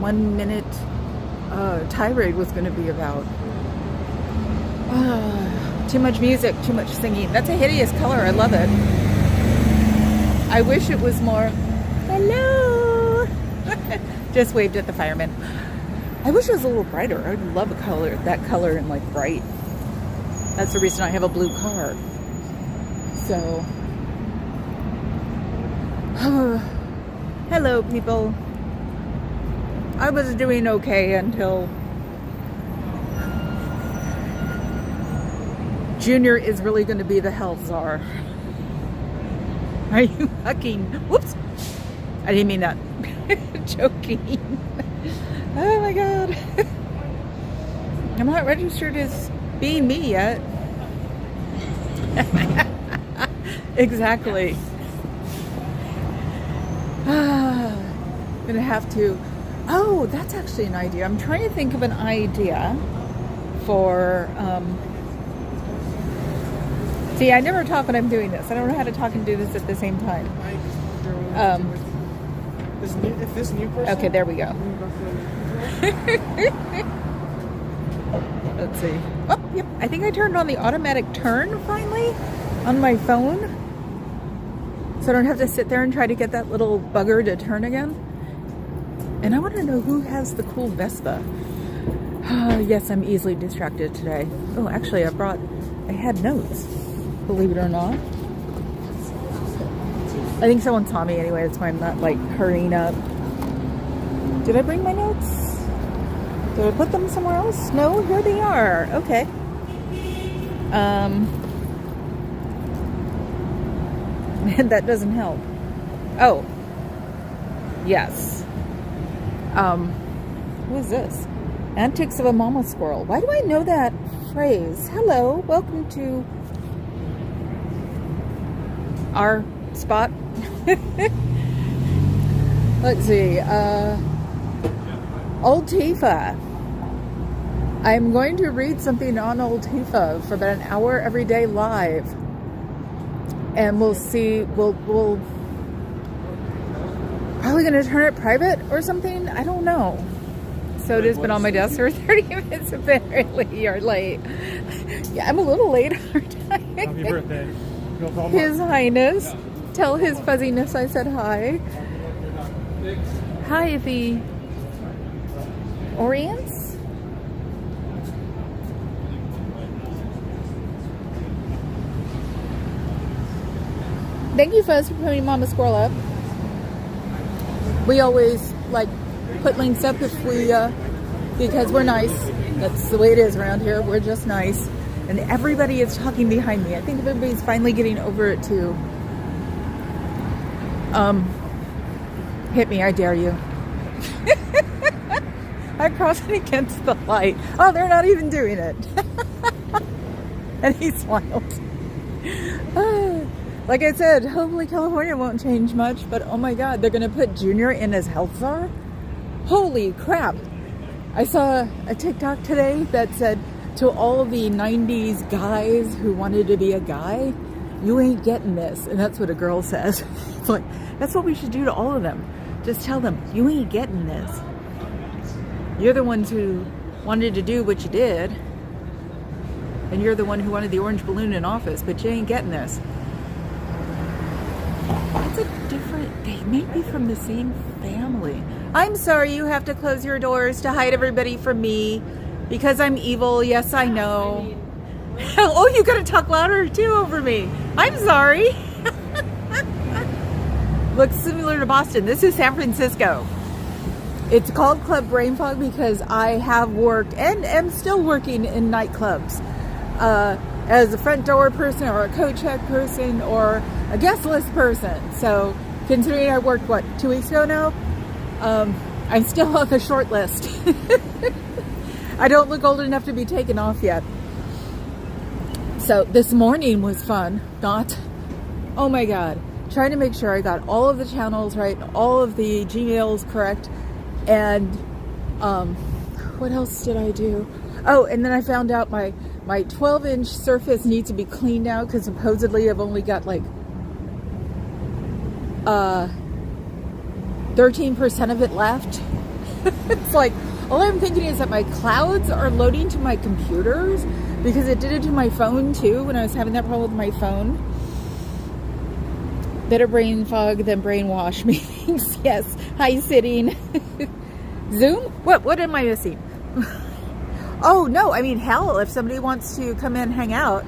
1 minute tirade was going to be about. Too much music, too much singing. That's a hideous color. I love it. I wish it was more. Hello. Just waved at the fireman. I wish it was a little brighter. I would love a color, that color in like bright. That's the reason I have a blue car. So, hello people. I was doing okay until Junior is really going to be the health czar. Are you fucking? Whoops! I didn't mean that. Joking. Oh my god. I'm not registered as being me yet. Exactly. I'm gonna have to. Oh, that's actually an idea. I'm trying to think of an idea for. See, I never talk when I'm doing this. I don't know how to talk and do this at the same time. If this new person. Okay, there we go. Let's see. Oh, yep. I think I turned on the automatic turn finally on my phone. So I don't have to sit there and try to get that little bugger to turn again. And I want to know who has the cool Vespa. Yes, I'm easily distracted today. Oh, actually, I had notes. Believe it or not. I think someone saw me anyway. That's why I'm not like hurrying up. Did I bring my notes? Did I put them somewhere else? No, here they are. Okay. That doesn't help. Oh. Yes. Who is this? Antics of a Mama Squirrel. Why do I know that phrase? Hello, welcome to our spot. Let's see. Old Tifa. I'm going to read something on Old Tifa for about an hour every day live. And we'll see. We'll probably going to turn it private or something. I don't know. So it has been on my desk for 30 minutes. Apparently, you're late. Yeah, I'm a little late. Happy birthday. His Highness. Tell his fuzziness I said hi. Hi, the Orients. Thank you, Fuzz, for putting Mama Squirrel up. We always like put links up if we, because we're nice. That's the way it is around here. We're just nice. And everybody is talking behind me. I think everybody's finally getting over it too. Hit me, I dare you. I'm crossing against the light. Oh, they're not even doing it. And he smiled. Like I said, hopefully California won't change much, but oh my god, they're gonna put Junior in as health czar? Holy crap. I saw a TikTok today that said, to all the 90s guys who wanted to be a guy, you ain't getting this. And that's what a girl says. It's like, that's what we should do to all of them. Just tell them, you ain't getting this. You're the ones who wanted to do what you did. And you're the one who wanted the orange balloon in office, but you ain't getting this. It's a different, they may be from the same family. I'm sorry you have to close your doors to hide everybody from me. Because I'm evil, yes, I know. Oh, you gotta talk louder too over me. I'm sorry. Looks similar to Boston. This is San Francisco. It's called Club Brain Fog because I have worked and am still working in nightclubs as a front door person or a coat check person or a guest list person. So considering I worked, 2 weeks ago now? I'm still on the short list. I don't look old enough to be taken off yet. So this morning was fun. Not, oh my god, trying to make sure I got all of the channels right, all of the Gmails correct, and what else did I do? Oh, and then I found out my 12-inch Surface needs to be cleaned out because supposedly I've only got like 13% of it left. It's like, all I'm thinking is that my clouds are loading to my computers, because it did it to my phone too when I was having that problem with my phone. Better brain fog than brainwash meetings. Yes. Hi, sitting. Zoom? What am I missing? Oh, no. I mean, hell, if somebody wants to come in and hang out.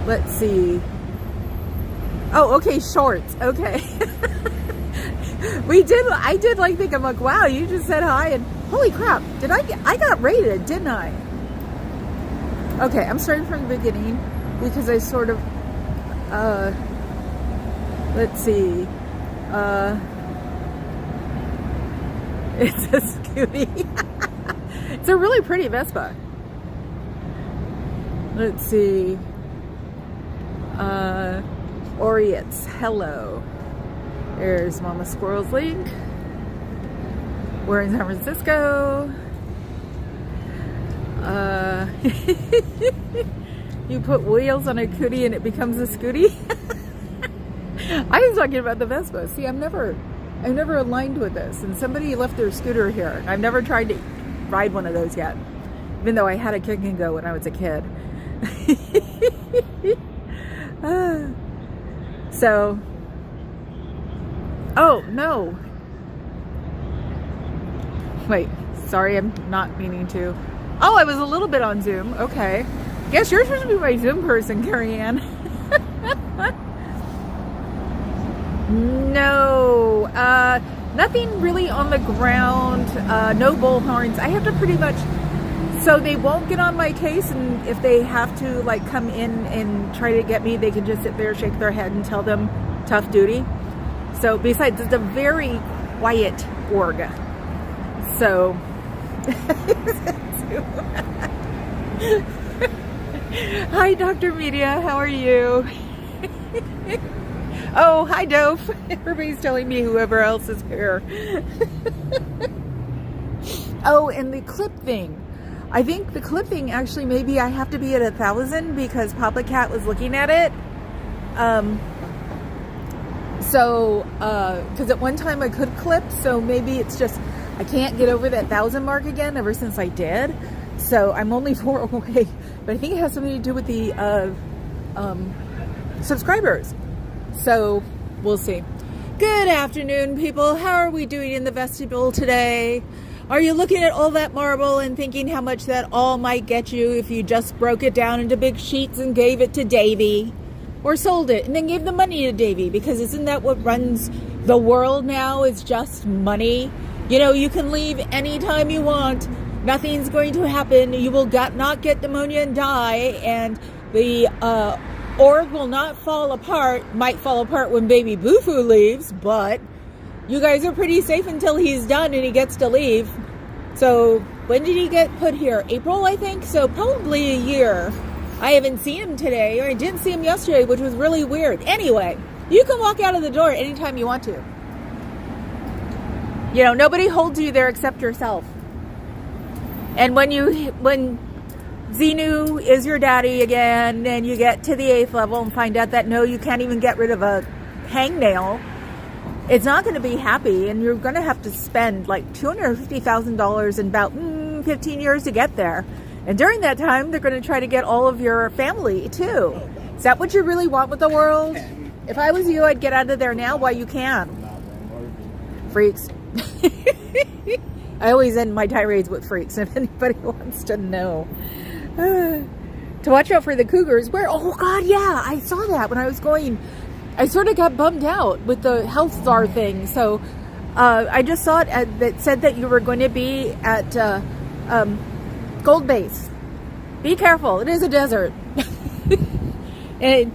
Let's see. Oh, okay. Shorts. Okay. I did like think, I'm like, wow, you just said hi, and holy crap. I got rated, didn't I? Okay. I'm starting from the beginning because I sort of, let's see. It's a Scooty. It's a really pretty Vespa. Let's see. Oriets. Hello. There's Mama Squirrel's link. We're in San Francisco. You put wheels on a cootie and it becomes a Scooty. I was talking about the Vespa. See, I've never aligned with this, and somebody left their scooter here. I've never tried to ride one of those yet, even though I had a kick and go when I was a kid. So, oh no, wait, sorry, I'm not meaning to. Oh, I was a little bit on Zoom. Okay, guess you're supposed to be my Zoom person, Carrie Ann. No, nothing really on the ground, no bullhorns. I have to pretty much, so they won't get on my case, and if they have to like come in and try to get me, they can just sit there, shake their head and tell them tough duty. So besides, it's a very quiet org. So, hi Dr. Media, how are you? Oh, hi, Dove. Everybody's telling me whoever else is here. Oh, and the clip thing. I think the clip thing, actually, maybe I have to be at 1,000 because Papa Cat was looking at it. Because at one time I could clip, so maybe it's just, I can't get over that 1,000 mark again ever since I did. So I'm only 4 away. But I think it has something to do with the subscribers. So we'll see. Good afternoon, people. How are we doing in the vestibule today? Are you looking at all that marble and thinking how much that all might get you if you just broke it down into big sheets and gave it to Davy? Or sold it and then gave the money to Davy? Because isn't that what runs the world now? Is just money. You know, you can leave anytime you want. Nothing's going to happen. You will not get pneumonia and die. And the org will not fall apart. Might fall apart when baby Boo-Foo leaves, but you guys are pretty safe until he's done and he gets to leave. So when did he get put here? April, I think. So probably a year. I haven't seen him today, or I didn't see him yesterday, which was really weird. Anyway, you can walk out of the door anytime you want to. You know, nobody holds you there except yourself. And when Xenu is your daddy again, and you get to the 8th level and find out that no, you can't even get rid of a hangnail, it's not going to be happy, and you're going to have to spend like $250,000 in about 15 years to get there. And during that time, they're going to try to get all of your family too. Is that what you really want with the world? If I was you, I'd get out of there now while you can. Freaks. I always end my tirades with freaks, if anybody wants to know. To watch out for the cougars. Where? Oh God, yeah, I saw that when I was going. I sort of got bummed out with the health czar thing. So I just saw it that said that you were going to be at Gold Base. Be careful. It is a desert. And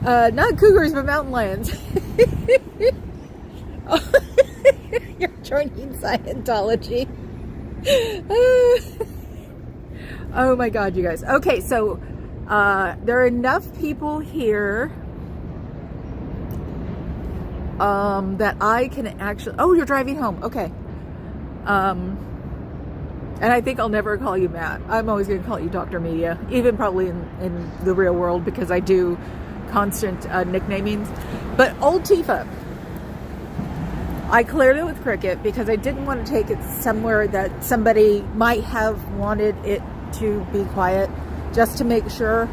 not cougars, but mountain lions. You're joining Scientology. Oh my God, you guys. Okay, so there are enough people here that I can actually... Oh, you're driving home. Okay. And I think I'll never call you Matt. I'm always going to call you Dr. Media, even probably in the real world, because I do constant nicknamings. But old Tifa. I cleared it with Cricket because I didn't want to take it somewhere that somebody might have wanted it to be quiet, just to make sure.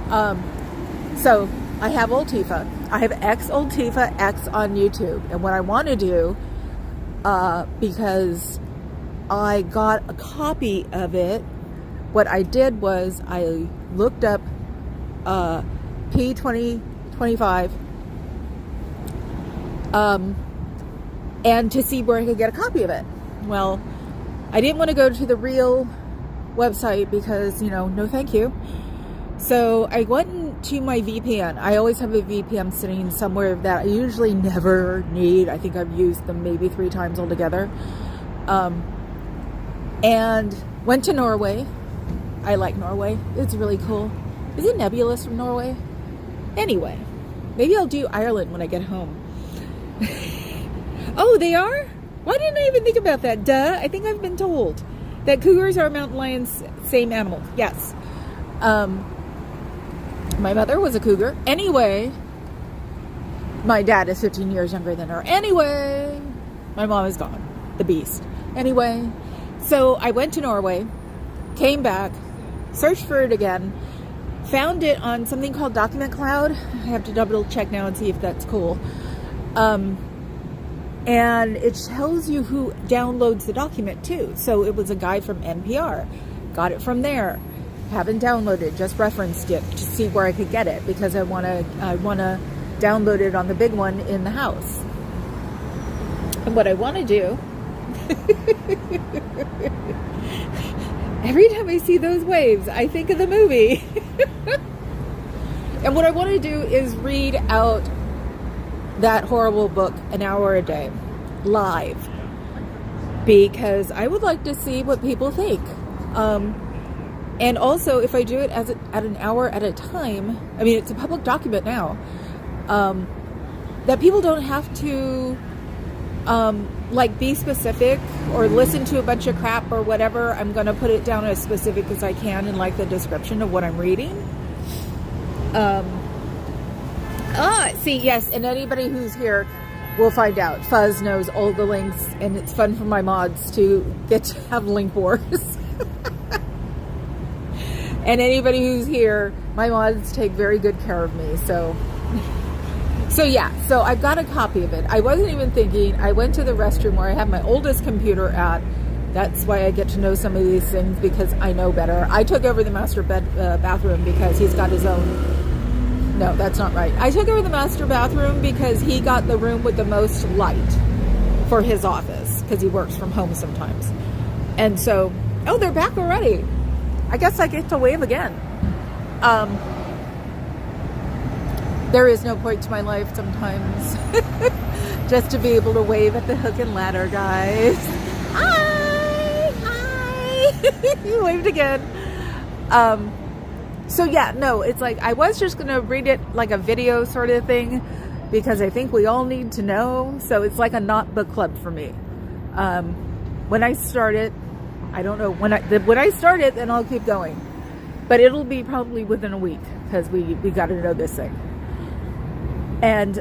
So I have Old Tifa. I have X Old Tifa X on YouTube. And what I want to do, because I got a copy of it, what I did was I looked up P2025 and to see where I could get a copy of it. Well, I didn't want to go to the real website because, no thank you. So I went to my VPN. I always have a VPN sitting somewhere that I usually never need. I think I've used them maybe 3 times altogether. And went to Norway. I like Norway. It's really cool. Is it nebulous from Norway? Anyway, maybe I'll do Ireland when I get home. Oh, they are? Why didn't I even think about that? Duh, I think I've been told that cougars are mountain lions, same animal. Yes. My mother was a cougar. Anyway, my dad is 15 years younger than her. Anyway, my mom is gone. The beast. Anyway, so I went to Norway, came back, searched for it again, found it on something called Document Cloud. I have to double check now and see if that's cool. And it tells you who downloads the document too. So it was a guy from NPR. Got it from there. Haven't downloaded, just referenced it to see where I could get it because I want to download it on the big one in the house. And what I want to do every time I see those waves, I think of the movie. And what I want to do is read out that horrible book an hour a day, live, because I would like to see what people think. And also, if I do it at an hour at a time, I mean, it's a public document now, that people don't have to be specific or listen to a bunch of crap or whatever. I'm going to put it down as specific as I can in the description of what I'm reading. See, yes, and anybody who's here will find out. Fuzz knows all the links, and it's fun for my mods to get to have link wars. And anybody who's here, my mods take very good care of me, so yeah, so I've got a copy of it. I wasn't even thinking. I went to the restroom where I have my oldest computer at. That's why I get to know some of these things, because I know better. I took over the master bathroom because he's got his own. No, that's not right. I took over the master bathroom because he got the room with the most light for his office, because he works from home sometimes. And so, oh, they're back already. I guess I get to wave again. There is no point to my life sometimes. Just to be able to wave at the hook and ladder guys. Hi! You waved again. So yeah, no, it's I was just going to read it like a video sort of thing, because I think we all need to know. So it's like a not book club for me. When I start it, I don't know when I start it, then I'll keep going. But it'll be probably within a week, because we got to know this thing. And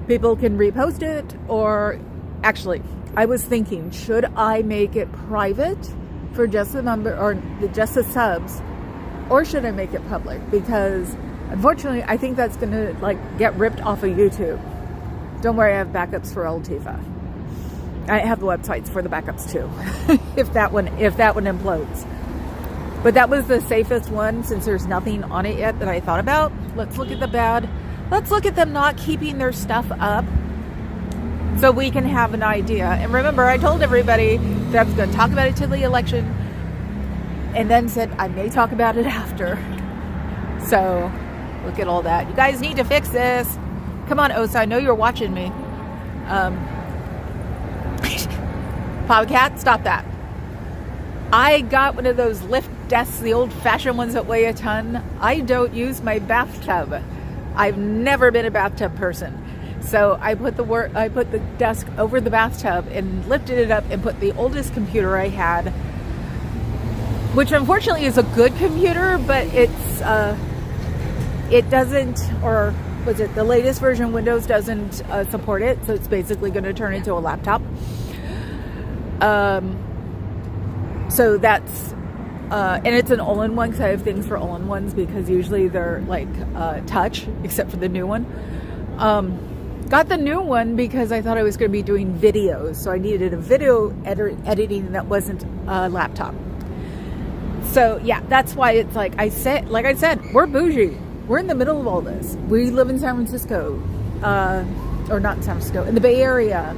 people can repost it, or actually, I was thinking, should I make it private for just the number or just the subs, or should I make it public? Because unfortunately, I think that's going to get ripped off of YouTube. Don't worry, I have backups for Old Tifa. I have the websites for the backups too, if that one implodes. But that was the safest one, since there's nothing on it yet that I thought about. Let's look at the bad. Let's look at them not keeping their stuff up, so we can have an idea. And remember, I told everybody that I was going to talk about it till the election, and then said I may talk about it after. So look at all that. You guys need to fix this. Come on, Osa, I know you're watching me. Cat, stop that. I got one of those lift desks, the old-fashioned ones that weigh a ton. I don't use my bathtub. I've never been a bathtub person. So I put the desk over the bathtub and lifted it up and put the oldest computer I had, which unfortunately is a good computer, but it doesn't, or was it the latest version of Windows doesn't support it, so it's basically going to turn into a laptop. So that's and it's an all-in-one, because I have things for all-in-ones, because usually they're like touch, except for the new one. Got the new one because I thought I was going to be doing videos, so I needed a video editing that wasn't a laptop. So yeah, that's why it's like I said, we're bougie. We're in the middle of all this. We live in San Francisco, or not in San Francisco, in the Bay Area.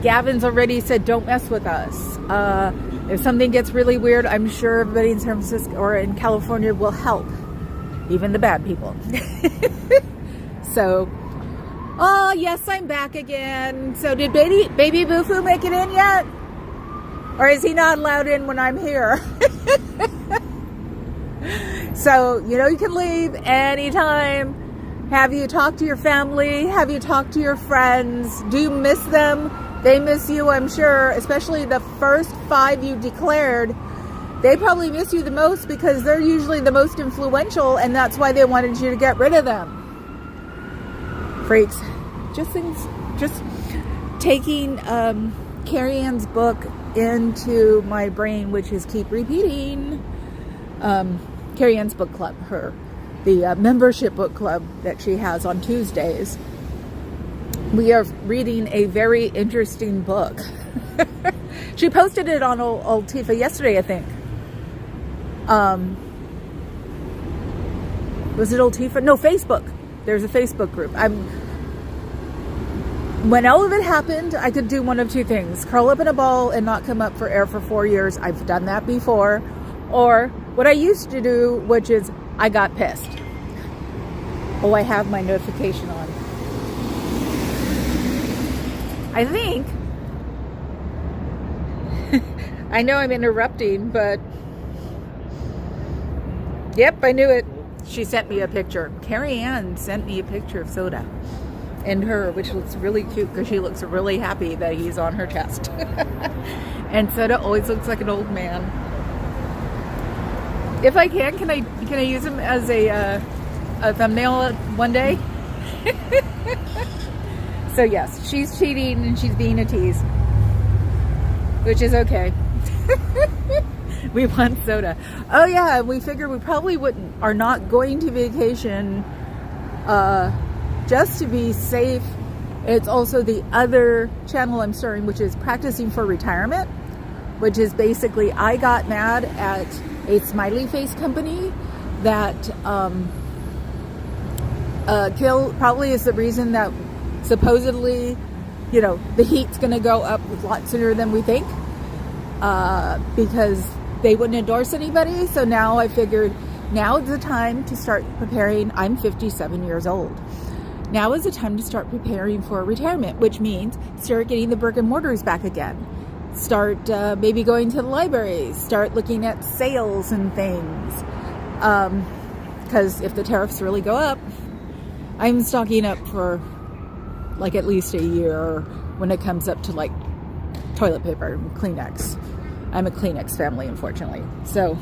Gavin's already said, don't mess with us. If something gets really weird, I'm sure everybody in San Francisco or in California will help. Even the bad people. So, oh yes, I'm back again. So did baby Boo-Foo make it in yet? Or is he not allowed in when I'm here? So, you know, you can leave anytime. Have you talked to your family? Have you talked to your friends? Do you miss them? They miss you, I'm sure, especially the first 5 you declared. They probably miss you the most because they're usually the most influential, and that's why they wanted you to get rid of them. Freaks. Just taking Carrie Ann's book into my brain, which is keep repeating. Carrie Ann's book club, the membership book club that she has on Tuesdays. We are reading a very interesting book. She posted it on old Tifa yesterday, I think. Was it old Tifa? No, Facebook. There's a Facebook group. When all of it happened, I could do one of two things: curl up in a ball and not come up for air for 4 years. I've done that before. Or what I used to do, which is I got pissed. Oh, I have my notification on. I think, I know I'm interrupting, but yep, I knew it. She sent me a picture. Carrie Ann sent me a picture of Soda and her, which looks really cute because she looks really happy that he's on her chest. And Soda always looks like an old man. If I can I use him as a thumbnail one day? So yes, she's cheating and she's being a tease, which is okay. We want Soda. Oh yeah, we figured we probably are not going to vacation just to be safe. It's also the other channel I'm starting, which is Practicing for Retirement, which is basically I got mad at a smiley face company that probably is the reason that supposedly, you know, the heat's going to go up a lot sooner than we think, because they wouldn't endorse anybody. So now I figured now is the time to start preparing. I'm 57 years old. Now is the time to start preparing for retirement, which means start getting the brick and mortars back again. Start maybe going to the libraries, start looking at sales and things. Because if the tariffs really go up, I'm stocking up for like at least a year when it comes up to like toilet paper and Kleenex. I'm a Kleenex family, unfortunately. So,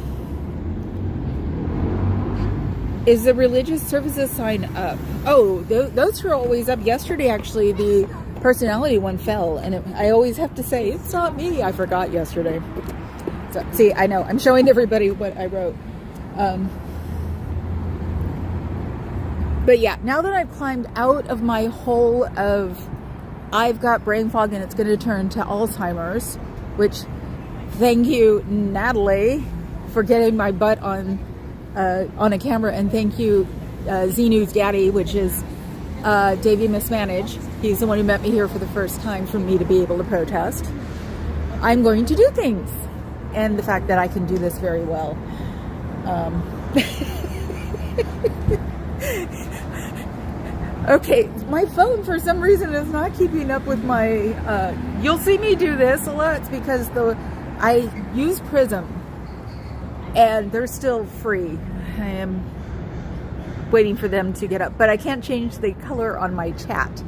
is the religious services sign up? Oh, those are always up. Yesterday, actually, the personality one fell, and I always have to say, it's not me. I forgot yesterday. So, see, I know. I'm showing everybody what I wrote. But yeah, now that I've climbed out of my hole of I've got brain fog and it's going to turn to Alzheimer's, which thank you, Natalie, for getting my butt on a camera, and thank you, Z-News Daddy, which is Davey Mismanage. He's the one who met me here for the first time for me to be able to protest. I'm going to do things, and the fact that I can do this very well. Okay, my phone for some reason is not keeping up with my, you'll see me do this a lot. It's because I use Prism and they're still free. I am waiting for them to get up, but I can't change the color on my chat.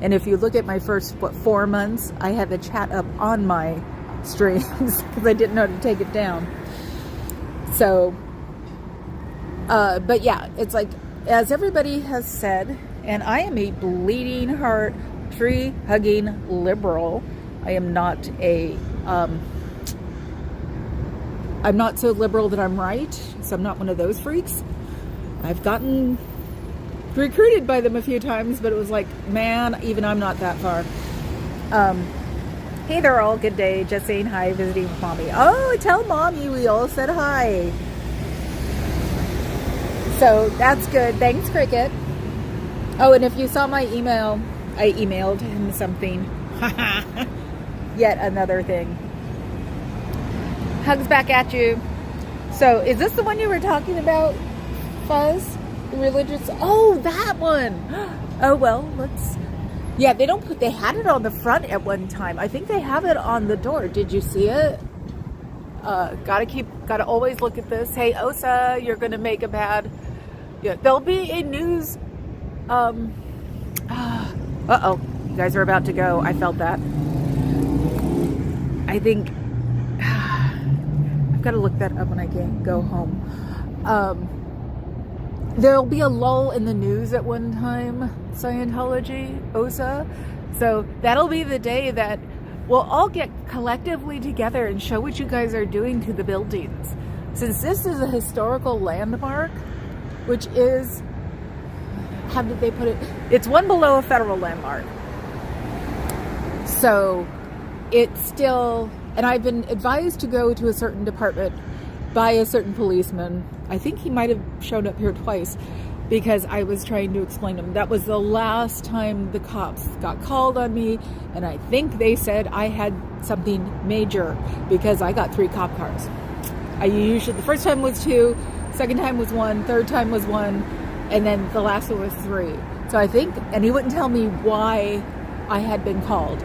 And if you look at my first, 4 months, I had the chat up on my streams because I didn't know how to take it down. So, but yeah, it's like, as everybody has said, and I am a bleeding heart, tree-hugging liberal. I am not a... I'm not so liberal that I'm right, so I'm not one of those freaks. I've gotten recruited by them a few times, but it was like, man, even I'm not that far. Hey there all, good day. Just saying hi, visiting with mommy. Oh, tell mommy we all said hi. So that's good. Thanks, Cricket. Oh, and if you saw my email, I emailed him something. Yet another thing. Hugs back at you. So, is this the one you were talking about, Fuzz? The religious... Oh, that one! Oh, well, let's... Yeah, they don't put... They had it on the front at one time. I think they have it on the door. Did you see it? Gotta always look at this. Hey, Osa, you're gonna make a bad... Yeah, there'll be a news... Uh-oh. You guys are about to go. I felt that. I think... I've got to look that up when I can go home. There'll be a lull in the news at one time, Scientology, OSA. So that'll be the day that we'll all get collectively together and show what you guys are doing to the buildings. Since this is a historical landmark, which is, how did they put it? It's one below a federal landmark. So it's still, and I've been advised to go to a certain department by a certain policeman. I think he might have shown up here twice because I was trying to explain to him. That was the last time the cops got called on me, and I think they said I had something major because I got 3 cop cars. I usually, the first time was 2, second time was 1, third time was 1, and then the last one was 3. So I think, and he wouldn't tell me why I had been called.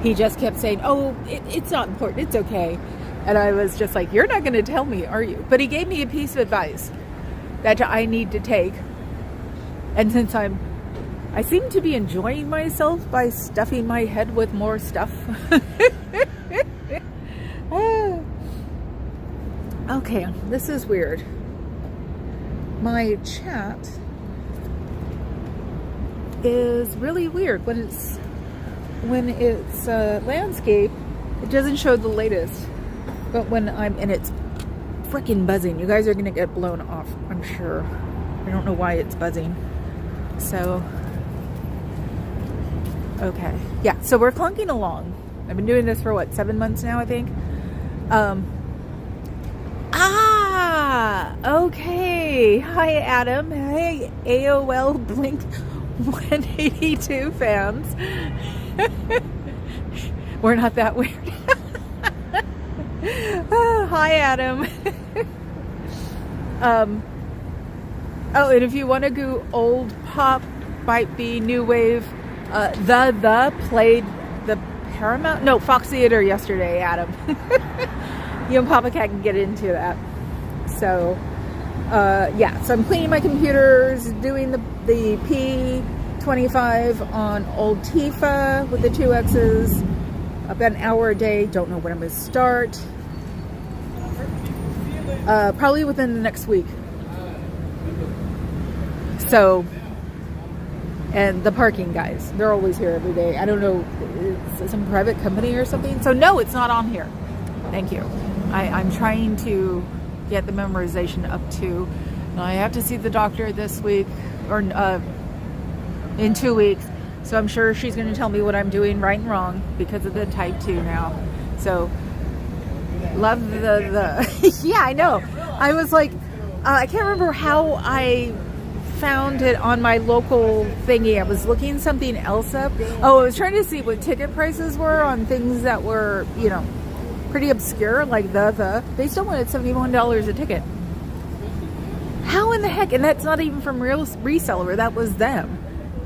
He just kept saying, oh, it's not important, it's okay. And I was just like, you're not going to tell me, are you? But he gave me a piece of advice that I need to take. And since I seem to be enjoying myself by stuffing my head with more stuff. Okay, this is weird. My chat is really weird. When it's landscape, it doesn't show the latest. But when I'm in, it's freaking buzzing. You guys are gonna get blown off, I'm sure. I don't know why it's buzzing. So, okay. Yeah, so we're clunking along. I've been doing this for what, 7 months now, I think? Okay. Hi, Adam. Hey, AOL Blink 182 fans. We're not that weird. Hi, Adam. Oh, and if you want to go old pop, might be new wave. The played the Paramount, no, Fox Theater yesterday, Adam. You and Papa Cat can get into that. So, yeah. So I'm cleaning my computers, doing the P25 on old Tifa with the 2 X's. About an hour a day. Don't know when I'm going to start. Probably within the next week. So, and the parking guys, they're always here every day. I don't know, it's some private company or something. So no, it's not on here. Thank you. I'm trying to get the memorization up to. I have to see the doctor this week or in 2 weeks. So I'm sure she's going to tell me what I'm doing right and wrong because of the type 2 now. So love the yeah, I know. I was like, I can't remember how I found it on my local thingy. I was looking something else up. Oh, I was trying to see what ticket prices were on things that were, you know, pretty obscure, like they still wanted $71 a ticket. How in the heck? And that's not even from real reseller. That was them.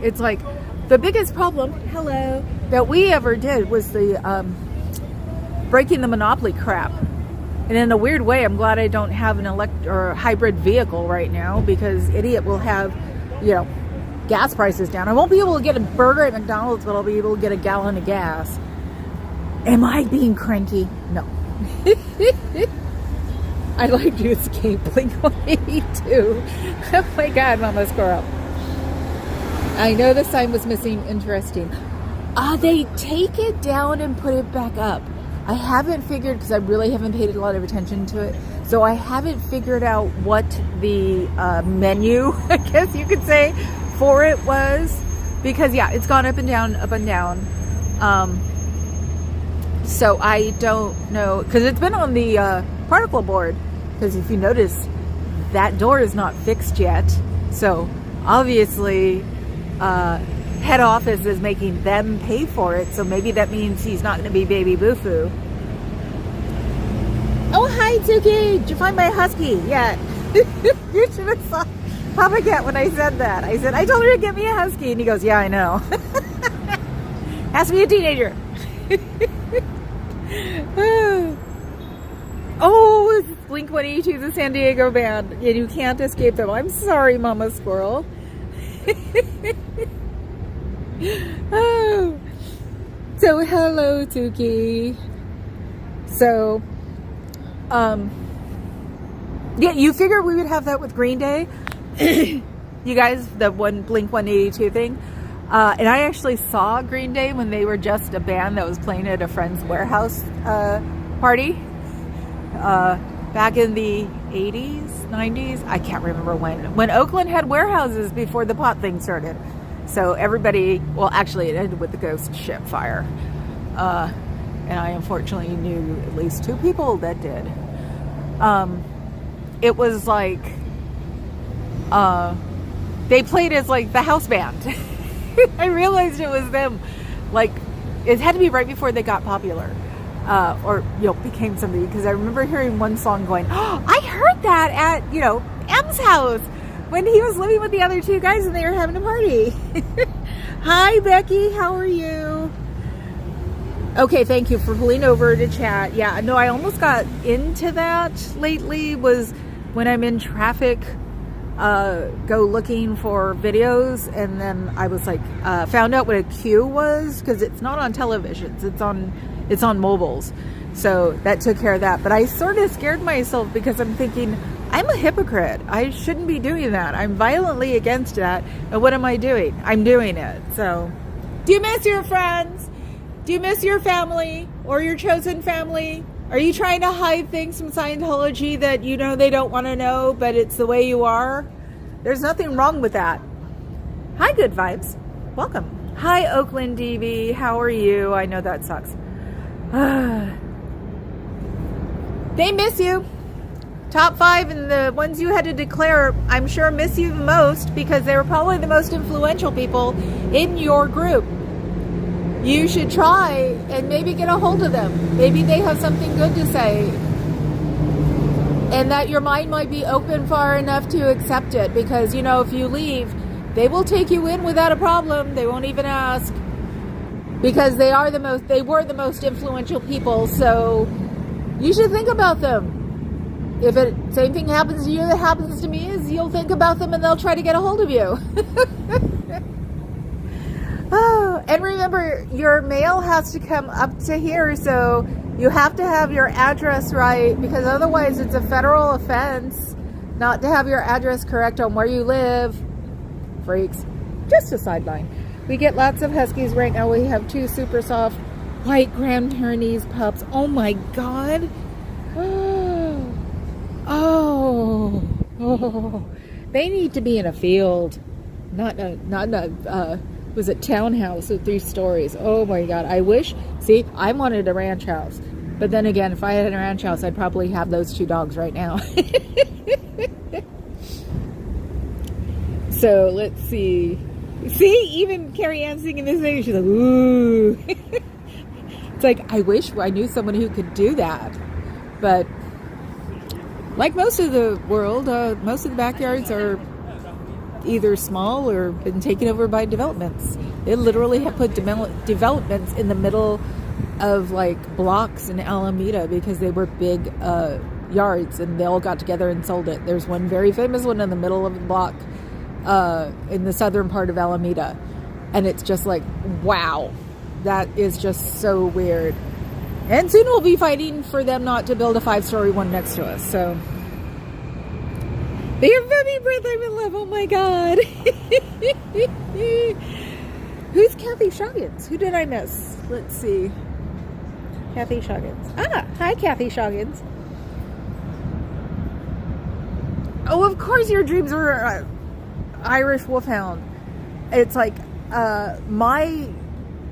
It's like the biggest problem, hello, that we ever did was the breaking the monopoly crap. And in a weird way, I'm glad I don't have an or hybrid vehicle right now because idiot will have, you know, gas prices down. I won't be able to get a burger at McDonald's, but I'll be able to get a gallon of gas. Am I being cranky? No. I'd like to escape Blink-182. Oh my God, Mama Squirrel. I know the sign was missing. Interesting. They take it down and put it back up. I haven't figured, because I really haven't paid a lot of attention to it, so I haven't figured out what the menu, I guess you could say, for it was. Because, yeah, it's gone up and down, up and down. So I don't know, because it's been on the particle board. Because if you notice, that door is not fixed yet. So obviously, head office is making them pay for it. So maybe that means he's not going to be Baby Boo-Foo. Oh, hi, Tuki. Did you find my husky? Yeah. You should have saw Papa Cat when I said that. I said, I told her to get me a husky. And he goes, yeah, I know. Has to be a teenager. Oh, it's Blink-182, the San Diego band. And you can't escape them. I'm sorry, Mama Squirrel. Oh. So, hello, Tuki. So, yeah, you figured we would have that with Green Day. You guys, the one Blink-182 thing. And I actually saw Green Day when they were just a band that was playing at a friend's warehouse party. Back in the 80s, 90s, I can't remember when Oakland had warehouses before the pot thing started. So everybody, well, actually it ended with the ghost ship fire. And I unfortunately knew at least 2 people that did. It was like, they played as like the house band. I realized it was them. Like, it had to be right before they got popular. Or, became somebody, because I remember hearing one song going, oh, I heard that at, M's house when he was living with the other 2 guys and they were having a party. Hi, Becky. How are you? Okay, thank you for pulling over to chat. Yeah, no, I almost got into that lately, was when I'm in traffic, go looking for videos, and then I was like, found out what a queue was, because it's not on televisions, it's on mobiles. So that took care of that. But I sort of scared myself because I'm thinking, I'm a hypocrite. I shouldn't be doing that. I'm violently against that. And what am I doing? I'm doing it. So, do you miss your friends? Do you miss your family or your chosen family? Are you trying to hide things from Scientology that they don't want to know, but it's the way you are? There's nothing wrong with that. Hi, Good Vibes. Welcome. Hi, Oakland DB. How are you? I know that sucks. They miss you. Top 5 and the ones you had to declare, I'm sure, miss you the most because they were probably the most influential people in your group. You should try and maybe get a hold of them. Maybe they have something good to say. And that your mind might be open far enough to accept it. Because, if you leave, they will take you in without a problem. They won't even ask. Because they were the most influential people. So you should think about them. If same thing happens to you that happens to me, is you'll think about them and they'll try to get a hold of you. Oh, and remember, your mail has to come up to here, so you have to have your address right, because otherwise it's a federal offense not to have your address correct on where you live. Freaks. Just a sideline. We get lots of huskies right now. We have 2 super soft white Grand Pyrenees pups. Oh my God. Oh. They need to be in a field, not a was it townhouse with 3 stories. Oh my God. I wish, see, I wanted a ranch house. But then again, if I had a ranch house, I'd probably have those 2 dogs right now. So let's see. See, even Carrie Ann singing this thing, she's like, ooh. It's like, I wish I knew someone who could do that. But like most of the world, most of the backyards are either small or been taken over by developments. They literally have put developments in the middle of like blocks in Alameda because they were big yards, and they all got together and sold it. There's one very famous one in the middle of the block in the southern part of Alameda, and it's just like, wow, that is just so weird. And soon we'll be fighting for them not to build a 5-story one next to us. So, they are very breath I'm in love. Oh my God. Who's Kathy Shoggins? Who did I miss? Let's see. Kathy Shoggins. Ah, hi Kathy Shoggins. Oh, of course your dreams were Irish Wolfhound. It's like, my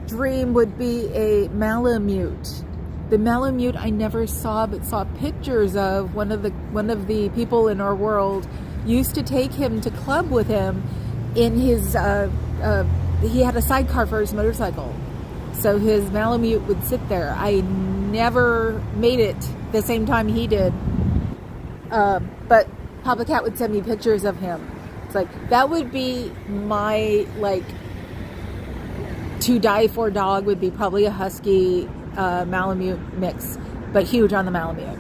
dream would be a Malamute. The Malamute I never saw, but saw pictures of. One of the people in our world used to take him to club with him in his, he had a sidecar for his motorcycle. So his Malamute would sit there. I never made it the same time he did. But Papa Cat would send me pictures of him. It's like, that would be my, like, to die for dog would be probably a Husky Malamute mix, but huge on the Malamute.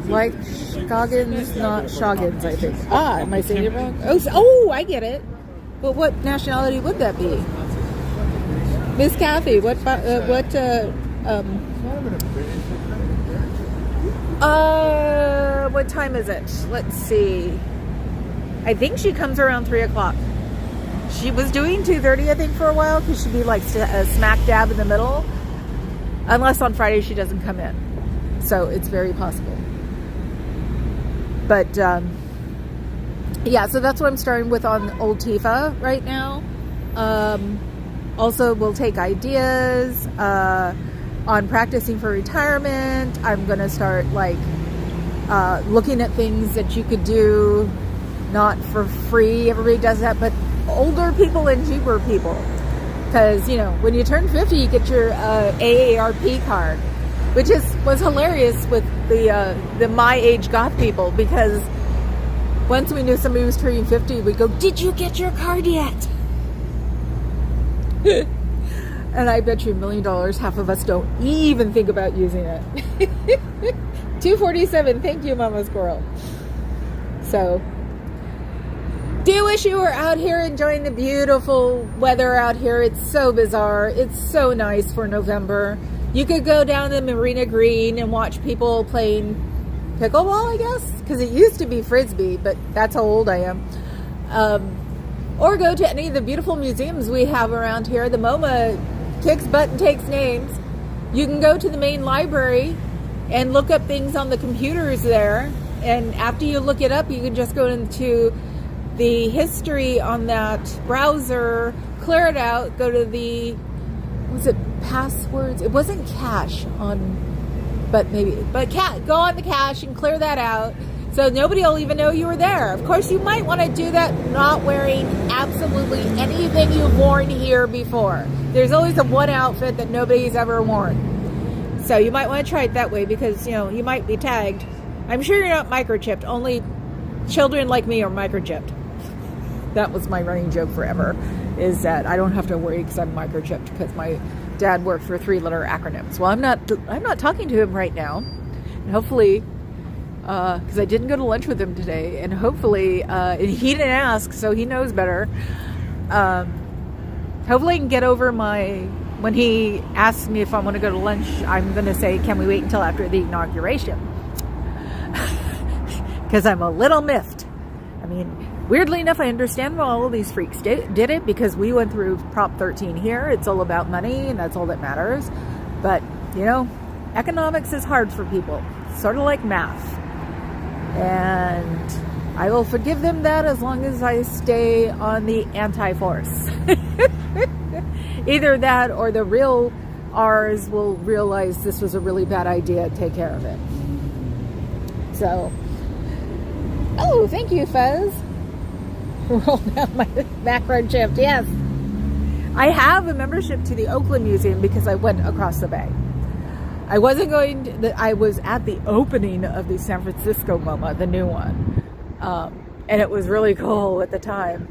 Like Scoggins, not Shoggins, I think. Ah, am I saying it wrong? Oh, I get it. But what nationality would that be? Miss Kathy, what time is it? Let's see. I think she comes around 3 o'clock. She was doing 2:30, I think, for a while, because she'd be like smack dab in the middle. Unless on Friday she doesn't come in. So it's very possible. But, yeah, so that's what I'm starting with on Old Tifa right now. Also, we'll take ideas on practicing for retirement. I'm going to start, like, looking at things that you could do not for free. Everybody does that, but older people and cheaper people. Because, you know, when you turn 50, you get your AARP card, which was hilarious with the my age goth people, because once we knew somebody was turning 50, we'd go, "Did you get your card yet?" And I bet you $1 million, half of us don't even think about using it. 247, thank you, Mama Squirrel. So, do you wish you were out here enjoying the beautiful weather out here? It's so bizarre. It's so nice for November. You could go down to Marina Green and watch people playing pickleball, I guess, because it used to be Frisbee, but that's how old I am. Or go to any of the beautiful museums we have around here. The MoMA kicks butt and takes names. You can go to the main library and look up things on the computers there. And after you look it up, you can just go into the history on that browser, clear it out, go to the, was it passwords? It wasn't cache on, but go on the cache and clear that out. So nobody will even know you were there. Of course, you might want to do that not wearing absolutely anything you've worn here before. There's always a one outfit that nobody's ever worn. So you might want to try it that way, because, you know, you might be tagged. I'm sure you're not microchipped. Only children like me are microchipped. That was my running joke forever, is that I don't have to worry because I'm microchipped, because my dad worked for 3-letter acronyms. Well, I'm not talking to him right now. And hopefully, because I didn't go to lunch with him today, and hopefully, he didn't ask, so he knows better. Hopefully I can get over when he asks me if I want to go to lunch, I'm going to say, can we wait until after the inauguration? Because I'm a little miffed. I mean, weirdly enough, I understand why all of these freaks did it, because we went through Prop 13 here. It's all about money, and that's all that matters. But, you know, economics is hard for people. Sort of like math. And I will forgive them that as long as I stay on the anti-force. Either that, or the real R's will realize this was a really bad idea, take care of it. So, oh, thank you, Fez. Roll down my background shift. Yes, I have a membership to the Oakland Museum because I went across the bay. I wasn't going to, I was at the opening of the San Francisco MoMA, the new one, and it was really cool at the time.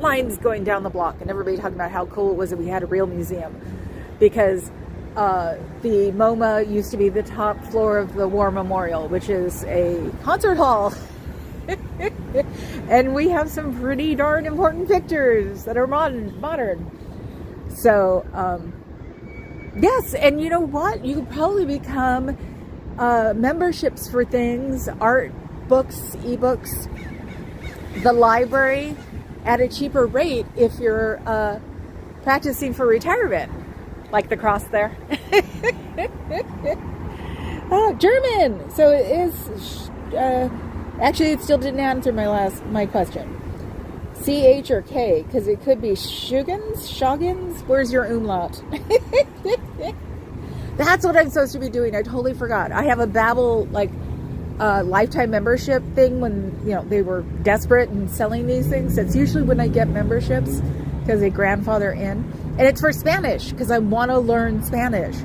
Lines going down the block, and everybody talking about how cool it was that we had a real museum, because the MoMA used to be the top floor of the War Memorial, which is a concert hall. And we have some pretty darn important pictures that are modern. So, yes, and you know what? You could probably become memberships for things, art, books, ebooks, the library at a cheaper rate if you're practicing for retirement. Like the cross there. Oh, German! So it is... actually, it still didn't answer my question. CH or K, because it could be Shoggins? Where's your umlaut? That's what I'm supposed to be doing. I totally forgot. I have a Babbel, lifetime membership thing when, they were desperate and selling these things. That's usually when I get memberships, because they grandfather in. And it's for Spanish, because I want to learn Spanish.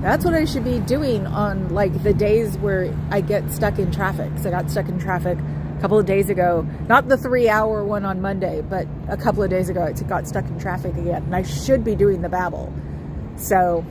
That's what I should be doing on, the days where I get stuck in traffic. So I got stuck in traffic a couple of days ago. Not the 3-hour one on Monday, but a couple of days ago I got stuck in traffic again. And I should be doing the Babbel. So,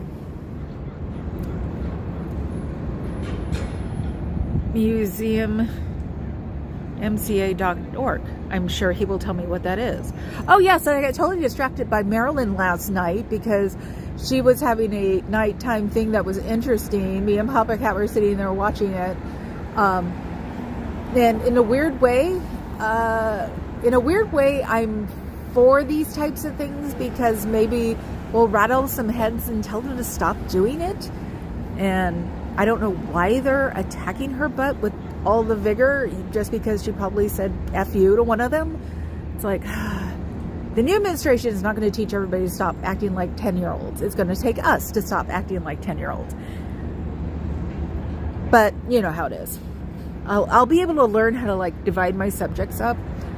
museumMCA.org. I'm sure he will tell me what that is. Oh, yes, I got totally distracted by Marilyn last night because she was having a nighttime thing that was interesting. Me and Papa Cat were sitting there watching it. And in a weird way, I'm for these types of things because maybe we'll rattle some heads and tell them to stop doing it. And I don't know why they're attacking her butt with all the vigor just because she probably said F you to one of them. It's like, the new administration is not going to teach everybody to stop acting like 10-year-olds. It's going to take us to stop acting like 10-year-olds. But you know how it is. I'll be able to learn how to divide my subjects up,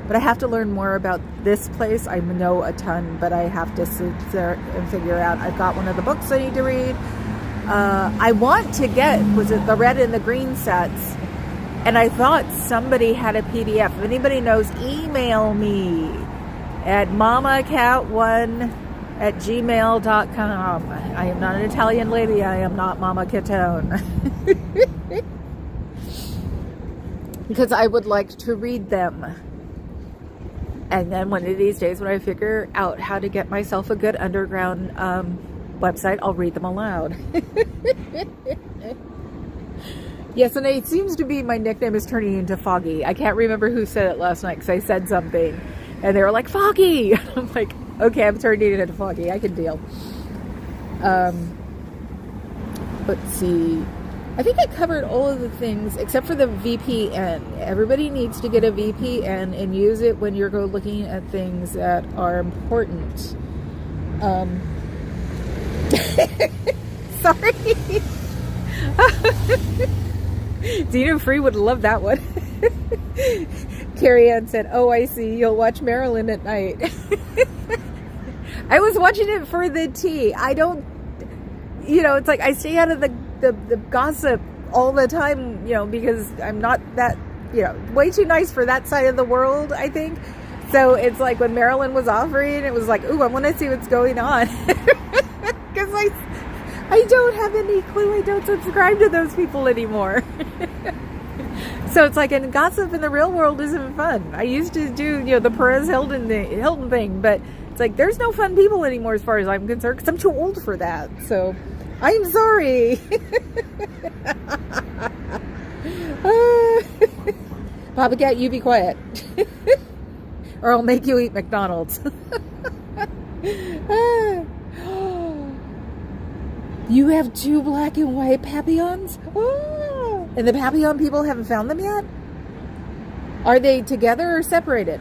but I have to learn more about this place. I know a ton, but I have to sit there and figure out. I've got one of the books I need to read. I want to get, was it the red and the green sets? And I thought somebody had a PDF. If anybody knows, email me at mamacat1@gmail.com. I am not an Italian lady. I am not Mama Catone. Because I would like to read them. And then one of these days when I figure out how to get myself a good underground website, I'll read them aloud. Yes, and it seems to be my nickname is turning into Foggy. I can't remember who said it last night because I said something. And they were like, Foggy! I'm like, okay, I'm turning into Foggy. I can deal. Let's see. I think I covered all of the things except for the VPN. Everybody needs to get a VPN and use it when you're looking at things that are important. Sorry. Dina Free would love that one. Carrie Ann said, oh, I see. You'll watch Marilyn at night. I was watching it for the tea. I don't, it's like I stay out of the gossip all the time, because I'm not that, way too nice for that side of the world, I think. So it's like when Marilyn was offering, it was like, ooh, I want to see what's going on. Because I don't have any clue. I don't subscribe to those people anymore. So it's like, and gossip in the real world isn't fun. I used to do, the Perez Hilton thing, but it's like, there's no fun people anymore as far as I'm concerned, because I'm too old for that. So I'm sorry. Papa Cat, you be quiet. Or I'll make you eat McDonald's. You have 2 black and white papillons? Oh. And the papillon people haven't found them yet? Are they together or separated?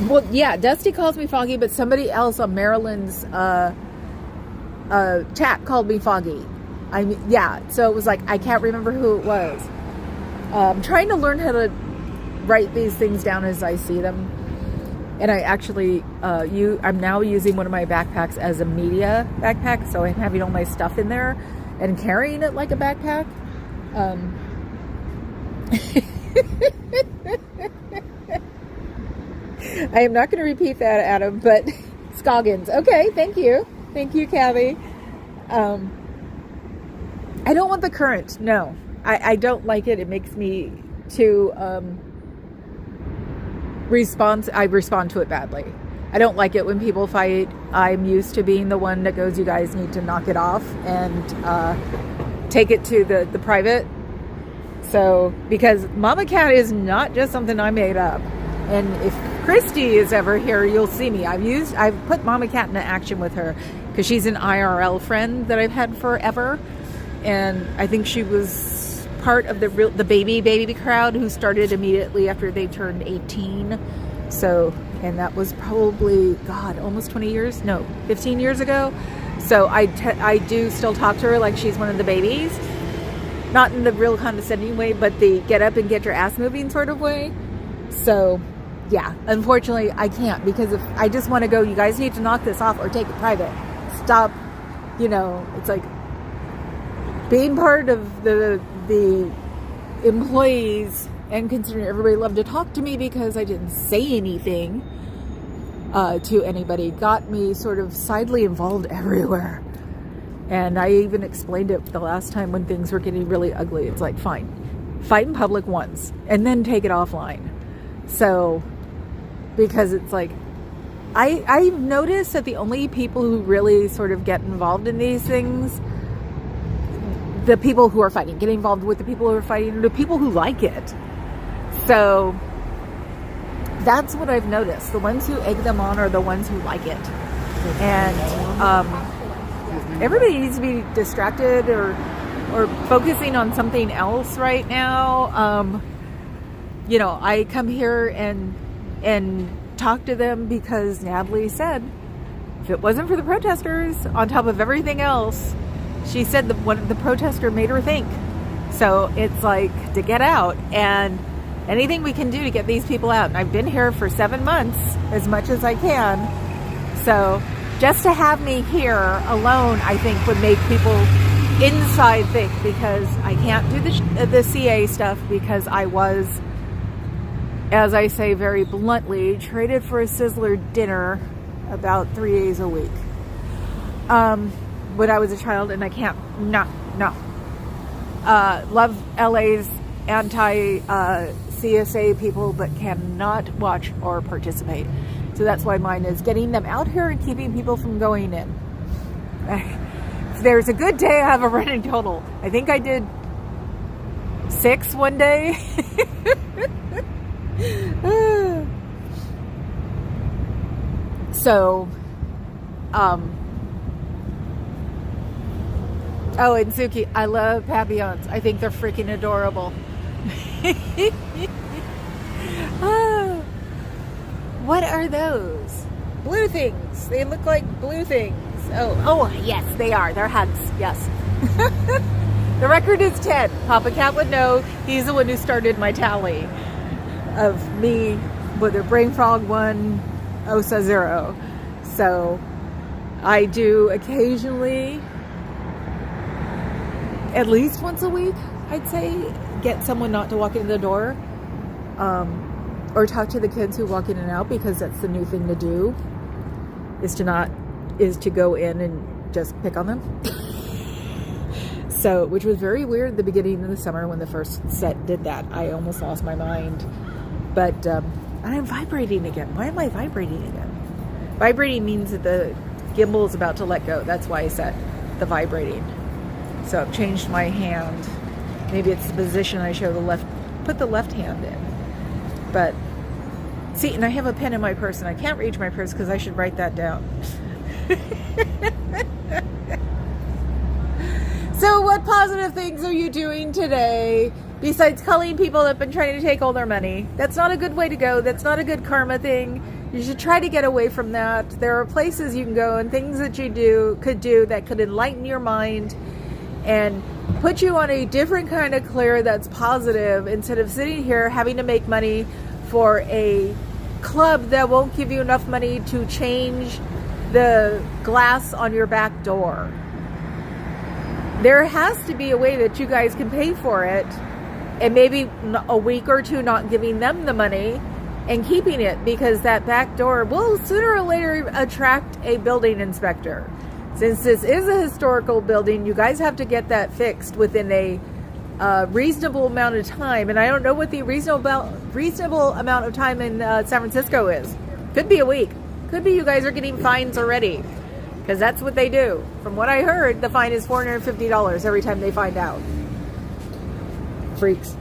Well, yeah, Dusty calls me Foggy, but somebody else on Marilyn's chat called me Foggy. So it was like, I can't remember who it was. I'm trying to learn how to write these things down as I see them. And I actually, I'm now using one of my backpacks as a media backpack, so I'm having all my stuff in there and carrying it like a backpack. I am not going to repeat that, Adam, but Scoggins. Okay, thank you. Thank you, Kathy. I don't want the current. No. I don't like it. It makes me too I respond to it badly. I don't like it when people fight. I'm used to being the one that goes, you guys need to knock it off and take it to the private. So, because Mama Cat is not just something I made up. And if Christy is ever here, you'll see me. I've put Mama Cat into action with her because she's an IRL friend that I've had forever. And I think she was part of the baby crowd who started immediately after they turned 18. So, and that was probably, God, almost 20 years? No, 15 years ago. So I do still talk to her like she's one of the babies. Not in the real condescending way, but the get up and get your ass moving sort of way. So, yeah, unfortunately, I can't, because if I just want to go, you guys need to knock this off or take it private. Stop, it's like being part of the employees, and considering everybody loved to talk to me because I didn't say anything to anybody, got me sort of sidely involved everywhere. And I even explained it the last time when things were getting really ugly. It's like, fine, fight in public once and then take it offline. So, because it's like, I've noticed that the only people who really sort of get involved in these things, the people who are fighting, get involved with the people who are fighting, the people who like it. So that's what I've noticed. The ones who egg them on are the ones who like it. And everybody needs to be distracted or focusing on something else right now. I come here and talk to them because Natalie said, if it wasn't for the protesters, on top of everything else, she said the protester made her think. So it's like, to get out, and anything we can do to get these people out. And I've been here for 7 months, as much as I can. So just to have me here alone, I think, would make people inside think, because I can't do the CA stuff because I was, as I say very bluntly, traded for a Sizzler dinner about 3 days a week when I was a child, and I can't, no. Love LA's anti-CSA people, but cannot watch or participate. So that's why mine is getting them out here and keeping people from going in. If there's a good day, I have a running total. I think I did 6 one day. So, oh, and Suki, I love papillons. I think they're freaking adorable. What are those? Blue things. They look like blue things. Oh, yes, they are. They're hugs. Yes. The record is 10. Papa Cat would know. He's the one who started my tally of me with a Brain Frog 1, OSA 0. So I do occasionally, at least once a week, I'd say, get someone not to walk in the door. Or talk to the kids who walk in and out, because that's the new thing to do, is to go in and just pick on them. So, which was very weird at the beginning of the summer when the first set did that. I almost lost my mind. But I'm vibrating again. Why am I vibrating again? Vibrating means that the gimbal is about to let go. That's why I set the vibrating. So I've changed my hand. Maybe it's the position I show put the left hand in. But see, and I have a pen in my purse, and I can't reach my purse because I should write that down. So what positive things are you doing today besides calling people up and trying to take all their money? That's not a good way to go. That's not a good karma thing. You should try to get away from that. There are places you can go and things that you could do that could enlighten your mind and put you on a different kind of clear that's positive, instead of sitting here having to make money for a club that won't give you enough money to change the glass on your back door. There has to be a way that you guys can pay for it, and maybe a week or two not giving them the money and keeping it, because that back door will sooner or later attract a building inspector. Since this is a historical building, you guys have to get that fixed within a reasonable amount of time, and I don't know what the reasonable amount of time in San Francisco is. Could be a week. Could be you guys are getting fines already, because that's what they do. From what I heard, the fine is $450 every time they find out. Freaks.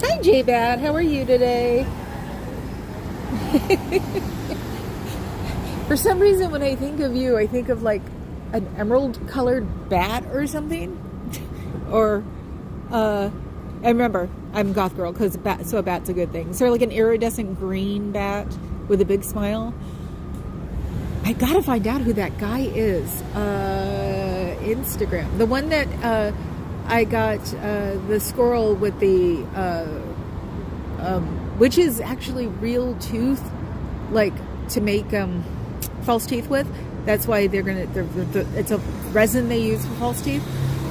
Hi, J-Bat. How are you today? For some reason, when I think of you, I think of like an emerald-colored bat or something. Or, I remember, I'm a goth girl, because a bat's a good thing. So like an iridescent green bat with a big smile. I gotta find out who that guy is. Instagram. The one that I got the squirrel with the which is actually real tooth, like to make false teeth with. That's why it's a resin they use for false teeth.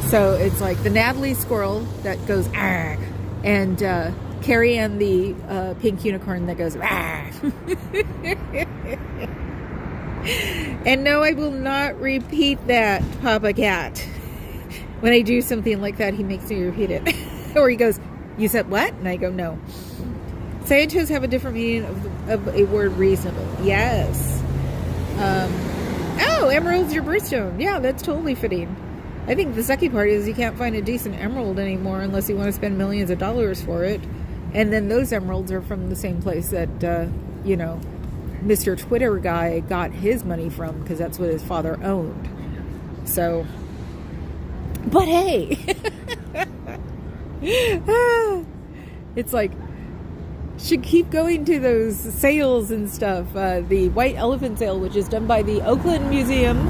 So it's like the Natalie squirrel that goes "Arr," and Carrie Ann the pink unicorn that goes "Arr." And no, I will not repeat that, Papa Cat. When I do something like that, he makes me repeat it. Or he goes, "You said what?" And I go, "No." Scientists have a different meaning of a word reasonable. Yes. Oh, emerald's your birthstone. Yeah, that's totally fitting. I think the sucky part is you can't find a decent emerald anymore unless you want to spend millions of dollars for it. And then those emeralds are from the same place that, Mr. Twitter guy got his money from, because that's what his father owned. So, but hey, it's like, should keep going to those sales and stuff. The White Elephant Sale, which is done by the Oakland Museum,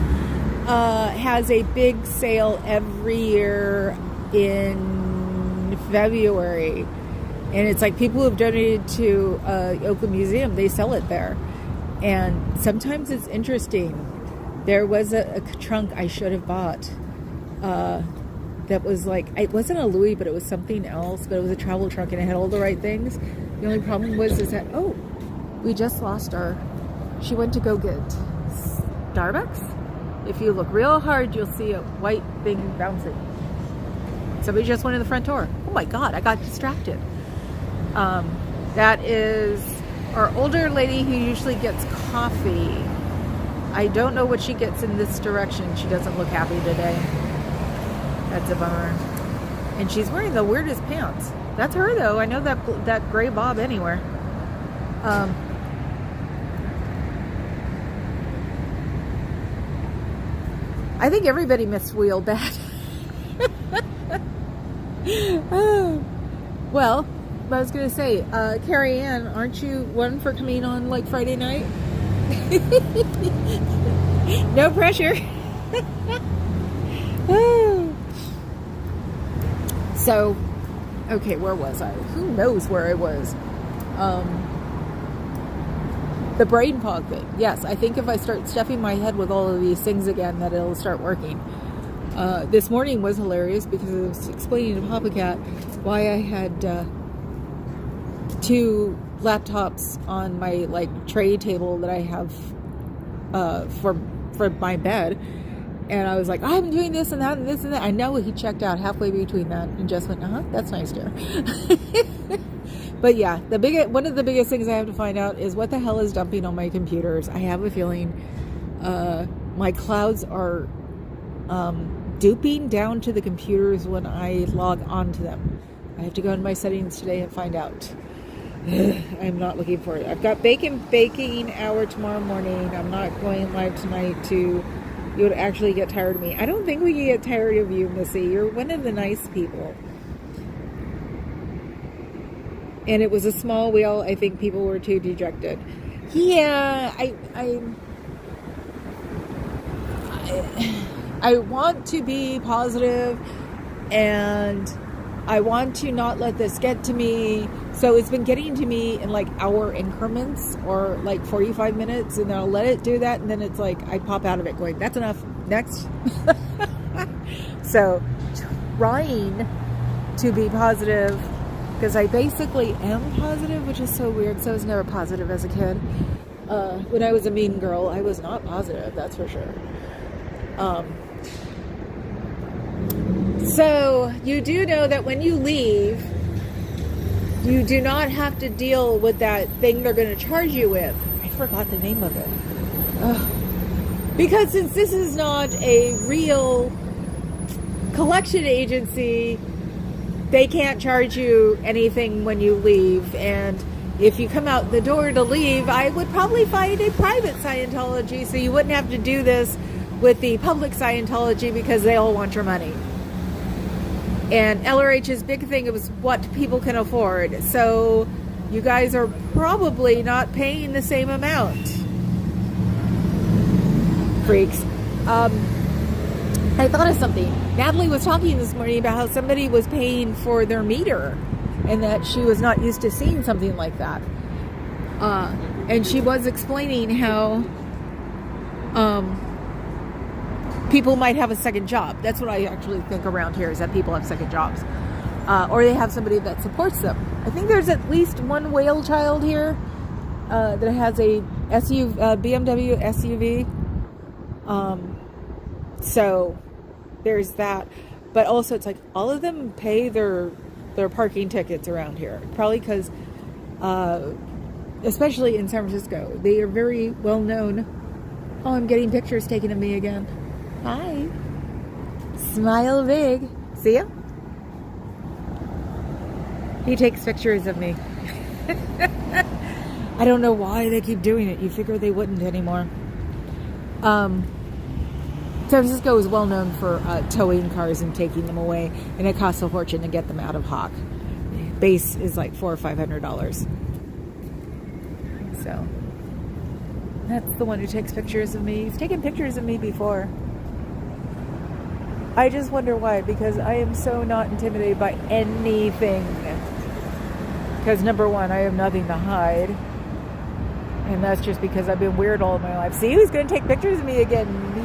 has a big sale every year in February. And it's like people who have donated to Oakland Museum, they sell it there. And sometimes it's interesting. There was a trunk I should have bought that was like, it wasn't a Louis, but it was something else. But it was a travel trunk and it had all the right things. The only problem was that, we just lost her. She went to go get Starbucks. If you look real hard, you'll see a white thing bouncing. Somebody just went in the front door. Oh my God, I got distracted. That is our older lady who usually gets coffee. I don't know what she gets in this direction. She doesn't look happy today. That's a bummer. And she's wearing the weirdest pants. That's her though. I know that gray bob anywhere. I think everybody missed Wheel bad. Well, I was going to say, Carrie Ann, aren't you one for coming on like Friday night? No pressure. So, okay, where was I? Who knows where I was? The brain fog thing. Yes, I think if I start stuffing my head with all of these things again, that it'll start working. This morning was hilarious because I was explaining to Papa Cat why I had 2 laptops on my tray table that I have for my bed. And I was like, I'm doing this and that and this and that. I know he checked out halfway between that and just went, that's nice, dear. But yeah, one of the biggest things I have to find out is what the hell is dumping on my computers. I have a feeling my clouds are duping down to the computers when I log on to them. I have to go into my settings today and find out. I'm not looking for it. I've got baking hour tomorrow morning. I'm not going live tonight you would actually get tired of me. I don't think we can get tired of you, Missy. You're one of the nice people. And it was a small wheel. I think people were too dejected. Yeah, I want to be positive, and I want to not let this get to me. So it's been getting to me in hour increments or 45 minutes, and then I'll let it do that, and then it's I pop out of it going, that's enough, next. So trying to be positive, because I basically am positive, which is so weird, because I was never positive as a kid. When I was a mean girl, I was not positive, that's for sure. So you do know that when you leave, you do not have to deal with that thing they're going to charge you with. I forgot the name of it. Ugh. Because since this is not a real collection agency, they can't charge you anything when you leave. And if you come out the door to leave, I would probably find a private Scientology, so you wouldn't have to do this with the public Scientology because they all want your money. And LRH's big thing was what people can afford. So you guys are probably not paying the same amount. Freaks. I thought of something. Natalie was talking this morning about how somebody was paying for their meter and that she was not used to seeing something like that. And she was explaining how people might have a second job. That's what I actually think around here, is that people have second jobs. Or they have somebody that supports them. I think there's at least one whale child here that has a BMW SUV. So there's that. But also it's like all of them pay their parking tickets around here. Probably because, especially in San Francisco, they are very well known. Oh, I'm getting pictures taken of me again. Hi. Smile big. See him? He takes pictures of me. I don't know why they keep doing it. You figure they wouldn't anymore. San Francisco is well known for towing cars and taking them away, and it costs a fortune to get them out of Hawk. Base is like $400 or $500. So that's the one who takes pictures of me. He's taken pictures of me before. I just wonder why, because I am so not intimidated by anything. Because number one, I have nothing to hide. And that's just because I've been weird all my life. See, who's going to take pictures of me again? He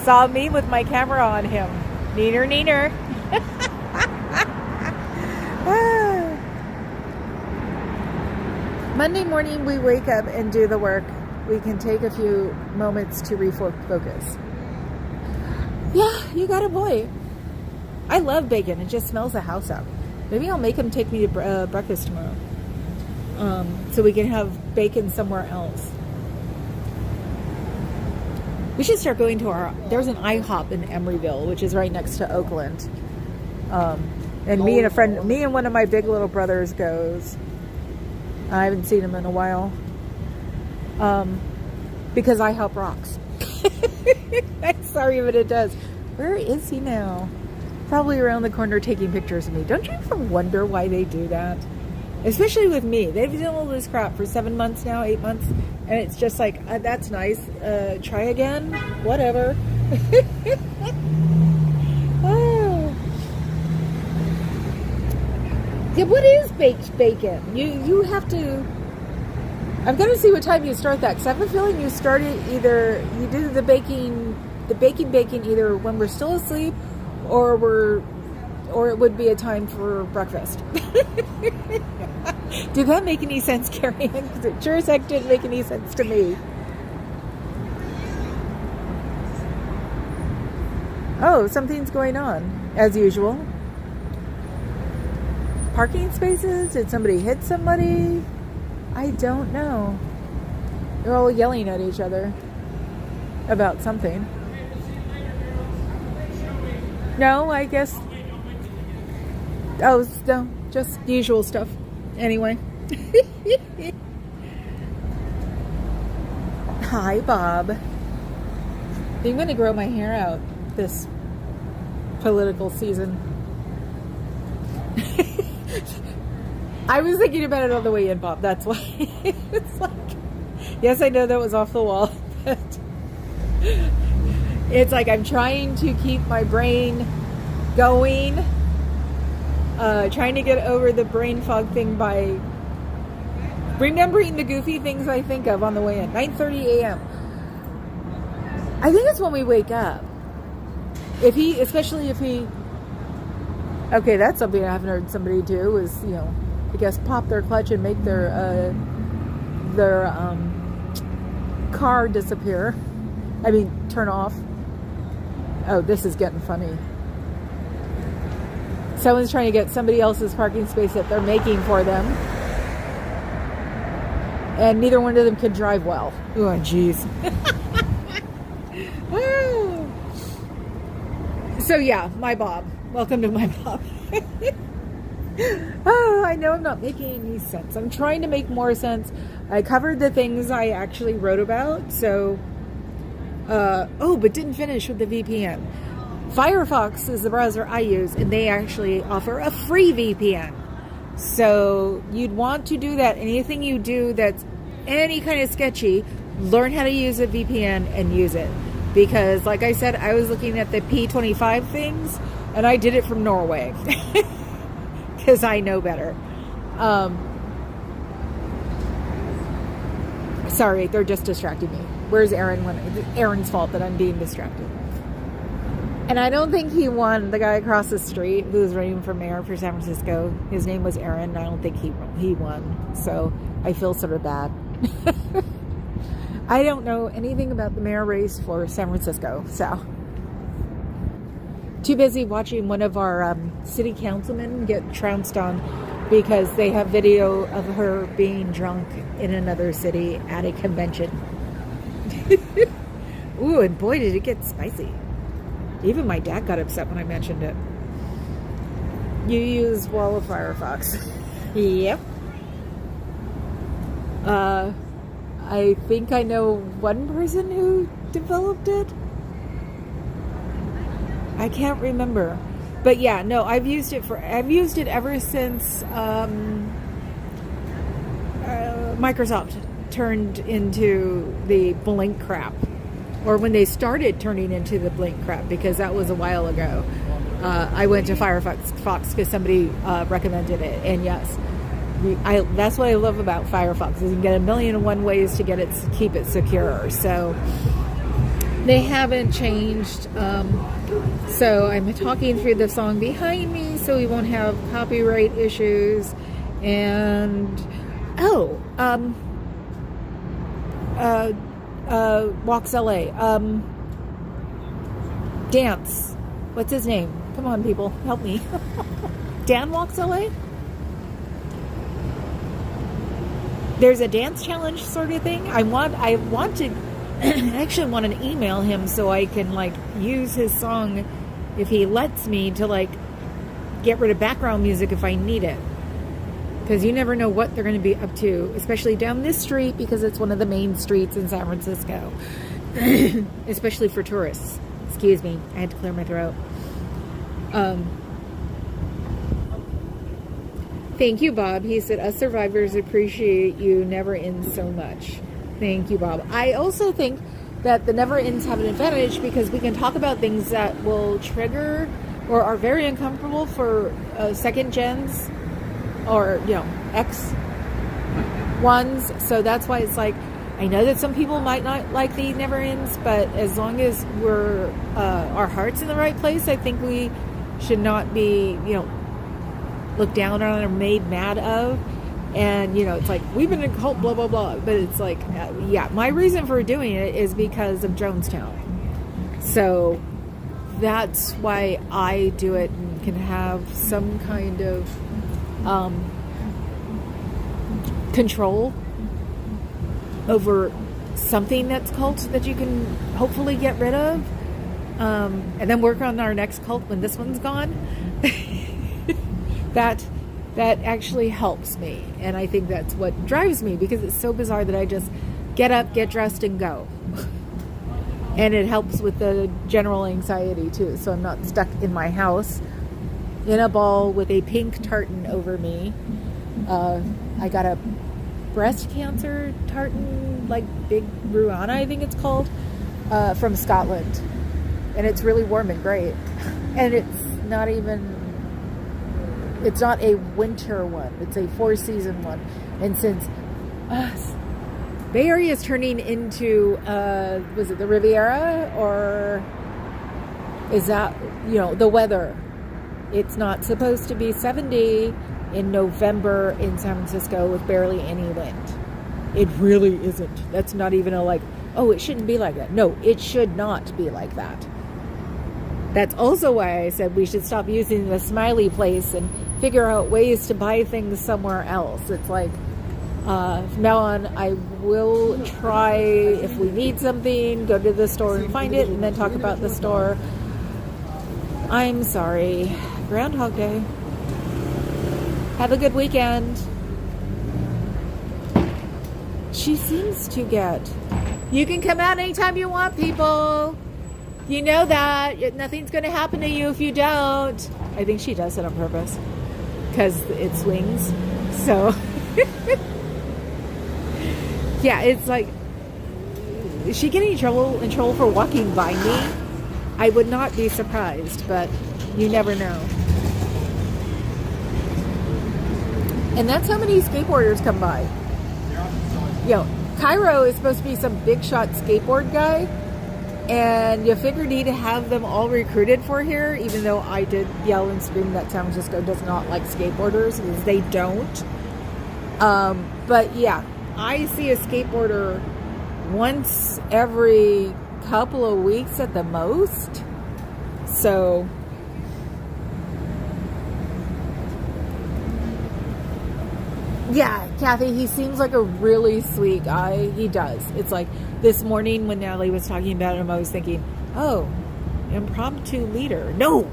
saw me with my camera on him. Neener, neener. Monday morning, we wake up and do the work. We can take a few moments to refocus. Yeah, you got a boy. I love bacon. It just smells the house out. Maybe I'll make him take me to breakfast tomorrow. So we can have bacon somewhere else. We should start going to there's an IHOP in Emeryville, which is right next to Oakland. And me and one of my big little brothers goes. I haven't seen him in a while. Because IHOP rocks. I'm sorry, but it does. Where is he now? Probably around the corner taking pictures of me. Don't you ever wonder why they do that? Especially with me. They've done all this crap for 7 months now, 8 months. And it's just like, that's nice. Try again? Whatever. Oh. Yeah, what is baked bacon? You have to... I'm going to see what time you start that. Because I have a feeling you start it either... You do the baking either when we're still asleep or it would be a time for breakfast. Did that make any sense, Carrie? Because it sure as heck didn't make any sense to me. Oh, something's going on, as usual. Parking spaces? Did somebody hit somebody? I don't know. They're all yelling at each other about something. No, I guess... Oh, no, just the usual stuff. Anyway. Hi, Bob. I'm going to grow my hair out this political season. I was thinking about it on the way in, Bob. That's why. It's like... Yes, I know that was off the wall. But it's like I'm trying to keep my brain going. Trying to get over the brain fog thing by remembering the goofy things I think of on the way in. 9:30 a.m. I think it's when we wake up. Especially if he... Okay, that's something I haven't heard somebody do is, I guess pop their clutch and make their car disappear. I mean, turn off. Oh, this is getting funny. Someone's trying to get somebody else's parking space that they're making for them. And neither one of them can drive well. Oh, jeez. So yeah, my Bob. Welcome to my Bob. Oh, I know I'm not making any sense. I'm trying to make more sense. I covered the things I actually wrote about. So, but didn't finish with the VPN. Firefox is the browser I use, and they actually offer a free VPN. So you'd want to do that. Anything you do that's any kind of sketchy, learn how to use a VPN and use it. Because like I said, I was looking at the P25 things, and I did it from Norway. Because I know better. Sorry, they're just distracting me. Where's Aaron? It's Aaron's fault that I'm being distracted. And I don't think he won. The guy across the street who was running for mayor for San Francisco, his name was Aaron. I don't think he won. So I feel sort of bad. I don't know anything about the mayor race for San Francisco. So too busy watching one of our city councilmen get trounced on because they have video of her being drunk in another city at a convention. Ooh, and boy, did it get spicy. Even my dad got upset when I mentioned it. You use Wall of Firefox. Yep. I think I know one person who developed it. I can't remember. But yeah, no, I've used it ever since Microsoft turned into the Blink crap. Or when they started turning into the Blink crap, because that was a while ago. I went to Firefox because somebody recommended it. And yes, that's what I love about Firefox, is you can get 1,000,001 ways to keep it secure. So they haven't changed. So I'm talking through the song behind me so we won't have copyright issues. And Walks LA. Dance. What's his name? Come on, people, help me. Dan Walks LA? There's a dance challenge sort of thing. I want to I actually want to email him so I can use his song if he lets me to get rid of background music if I need it. Because you never know what they're going to be up to, especially down this street, because it's one of the main streets in San Francisco. Especially for tourists. Excuse me, I had to clear my throat. Thank you, Bob. He said, us survivors appreciate you. Never ends so much. Thank you, Bob. I also think that the never ends have an advantage because we can talk about things that will trigger or are very uncomfortable for second gens or, X ones. So that's why it's I know that some people might not like the never ends, but as long as we're our heart's in the right place, I think we should not be, looked down on or made mad of. And, it's we've been in a cult, blah, blah, blah. But it's my reason for doing it is because of Jonestown. So that's why I do it and can have some kind of control over something that's cult that you can hopefully get rid of. And then work on our next cult when this one's gone. That actually helps me, and I think that's what drives me, because it's so bizarre that I just get up, get dressed, and go. And it helps with the general anxiety too, so I'm not stuck in my house in a ball with a pink tartan over me. I got a breast cancer tartan, Big Ruana, I think it's called, from Scotland, and it's really warm and great, and it's not a winter one. It's a 4-season one. And since Bay Area is turning into, was it the Riviera? Or is that, the weather? It's not supposed to be 70 in November in San Francisco with barely any wind. It really isn't. That's not even it shouldn't be like that. No, it should not be like that. That's also why I said we should stop using the smiley place and figure out ways to buy things somewhere else. It's like, from now on, I will try, if we need something, go to the store and find it, and then talk about the store. I'm sorry. Groundhog Day. Have a good weekend. She seems to get... You can come out anytime you want, people. You know that. Nothing's going to happen to you if you don't. I think she does it on purpose. Because it swings. So... Yeah, it's like... Is she getting in trouble for walking by me? I would not be surprised, but you never know. And that's how many skateboarders come by. Cairo is supposed to be some big shot skateboard guy, and you figured he'd have them all recruited for here, even though I did yell and scream that San Francisco does not like skateboarders, because they don't. But yeah, I see a skateboarder once every couple of weeks at the most. So yeah, Kathy, he seems like a really sweet guy. He does. It's like this morning when Natalie was talking about him, I was thinking, oh, impromptu leader. No.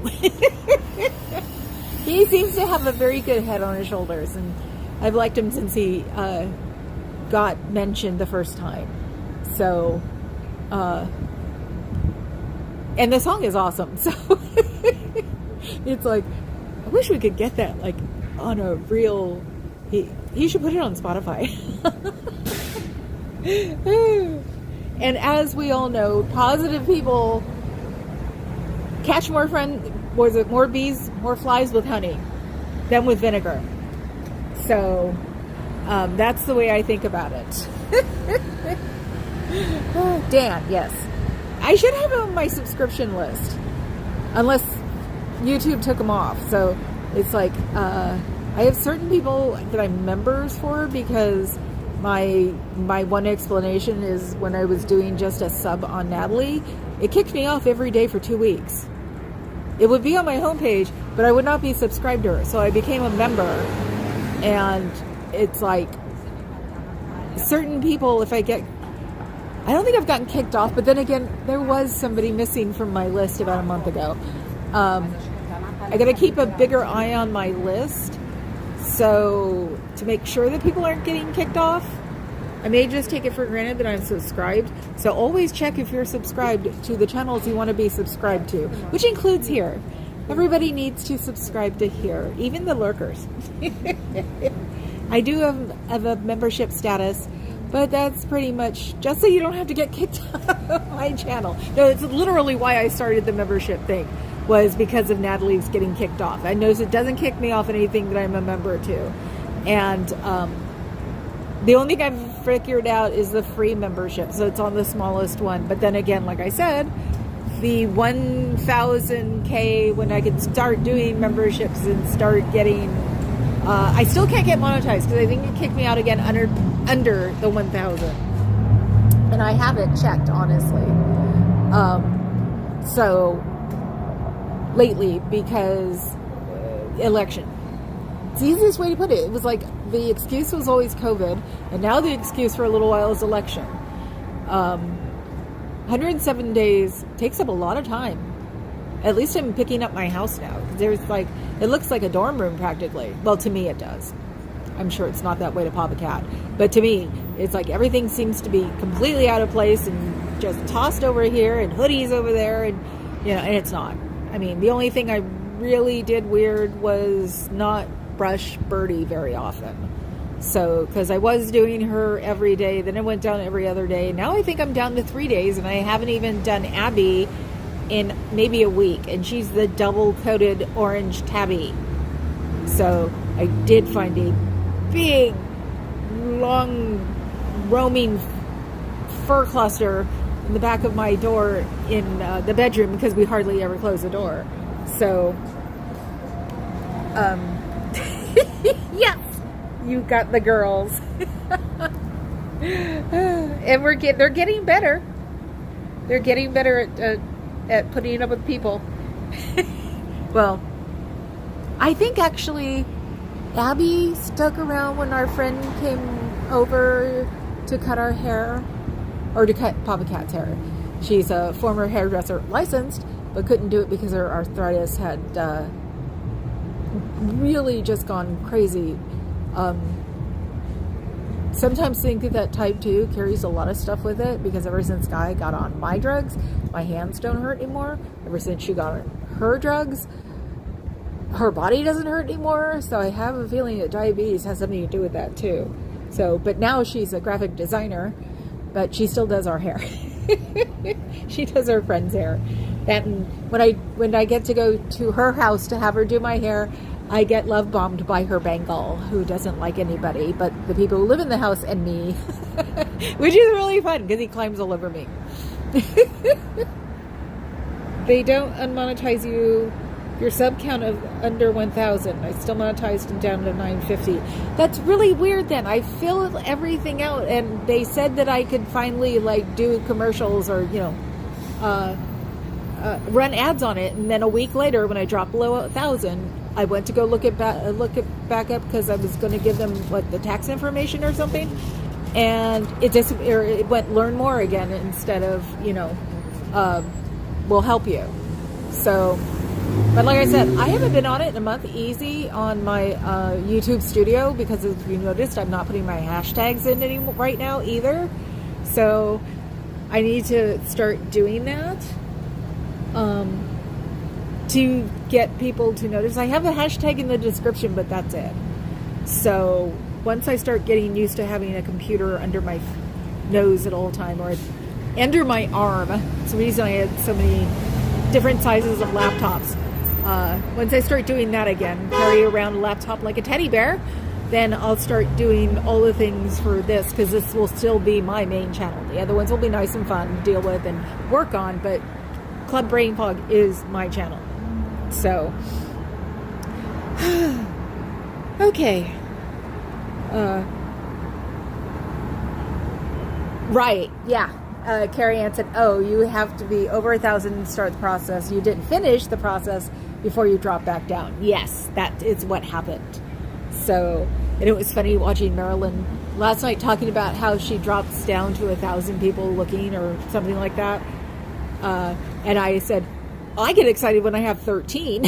He seems to have a very good head on his shoulders, and I've liked him since he got mentioned the first time. So and the song is awesome. So it's like, I wish we could get that like on a real... He should put it on Spotify. And as we all know, positive people catch more bees, more flies with honey than with vinegar. So that's the way I think about it. Dan, yes. I should have him on my subscription list. Unless YouTube took him off. So it's like... I have certain people that I'm members for, because my one explanation is when I was doing just a sub on Natalie, it kicked me off every day for 2 weeks. It would be on my homepage, but I would not be subscribed to her. So I became a member, and it's like certain people, I don't think I've gotten kicked off, but then again, there was somebody missing from my list about a month ago. I got to keep a bigger eye on my list. So, to make sure that people aren't getting kicked off, I may just take it for granted that I'm subscribed. So, always check if you're subscribed to the channels you want to be subscribed to, which includes here. Everybody needs to subscribe to here, even the lurkers. I do have a membership status, but that's pretty much just so you don't have to get kicked off of my channel. No, it's literally why I started the membership thing. Was because of Natalie's getting kicked off. I notice it doesn't kick me off anything that I'm a member to. And the only thing I've figured out is the free membership. So it's on the smallest one. But then again, like I said, the 1,000K, when I can start doing memberships and start getting... I still can't get monetized because I think it kicked me out again under the 1,000. And I haven't checked, honestly. Lately, because election. It's the easiest way to put it. It was like the excuse was always COVID, and now the excuse for a little while is election. 107 days takes up a lot of time. At least I'm picking up my house now. There's like, it looks like a dorm room practically. Well, to me it does. I'm sure it's not that way to Papa Cat, but to me, it's like everything seems to be completely out of place and just tossed over here, and hoodies over there, and and it's not. I mean, the only thing I really did weird was not brush Birdie very often. So, because I was doing her every day, then I went down every other day. Now I think I'm down to 3 days, and I haven't even done Abby in maybe a week. And she's the double-coated orange tabby. So, I did find a big, long, roaming fur cluster in the back of my door in the bedroom, because we hardly ever close the door. So, yes, you got the girls. And they're getting better. They're getting better at putting up with people. Well, I think actually Abby stuck around when our friend came over to cut our hair, or to cut Papa Cat's hair. She's a former hairdresser, licensed, but couldn't do it because her arthritis had really just gone crazy. Sometimes think that type 2 carries a lot of stuff with it, because ever since Guy got on my drugs, my hands don't hurt anymore. Ever since she got on her drugs, her body doesn't hurt anymore. So I have a feeling that diabetes has something to do with that too. So, but now she's a graphic designer, but she still does our hair. She does her friend's hair. And when I get to go to her house to have her do my hair, I get love bombed by her Bengal, who doesn't like anybody but the people who live in the house and me, which is really fun because he climbs all over me. They don't unmonetize your sub count of under 1,000. I still monetized them down to 950. That's really weird then. I filled everything out, and they said that I could finally like do commercials or, run ads on it. And then a week later, when I dropped below 1,000, I went to go look it back up because I was going to give them the tax information or something, and it went learn more again instead of we'll help you. So, but like I said, I haven't been on it in a month easy on my YouTube studio, because as you noticed, I'm not putting my hashtags in anymore right now either. So I need to start doing that. To get people to notice. I have a hashtag in the description, but that's it. So once I start getting used to having a computer under my nose at all time, or under my arm, it's the reason I had so many different sizes of laptops. Once I start doing that again, carry around a laptop like a teddy bear, then I'll start doing all the things for this, because this will still be my main channel. The other ones will be nice and fun to deal with and work on, but Club Brain Fog is my channel. So, okay. Right, yeah. Carrie Ann said, oh, you have to be over 1,000 to start the process. You didn't finish the process before you drop back down. Yes, that is what happened. So, and it was funny watching Marilyn last night talking about how she drops down to 1,000 people looking or something like that. And I said, I get excited when I have 13.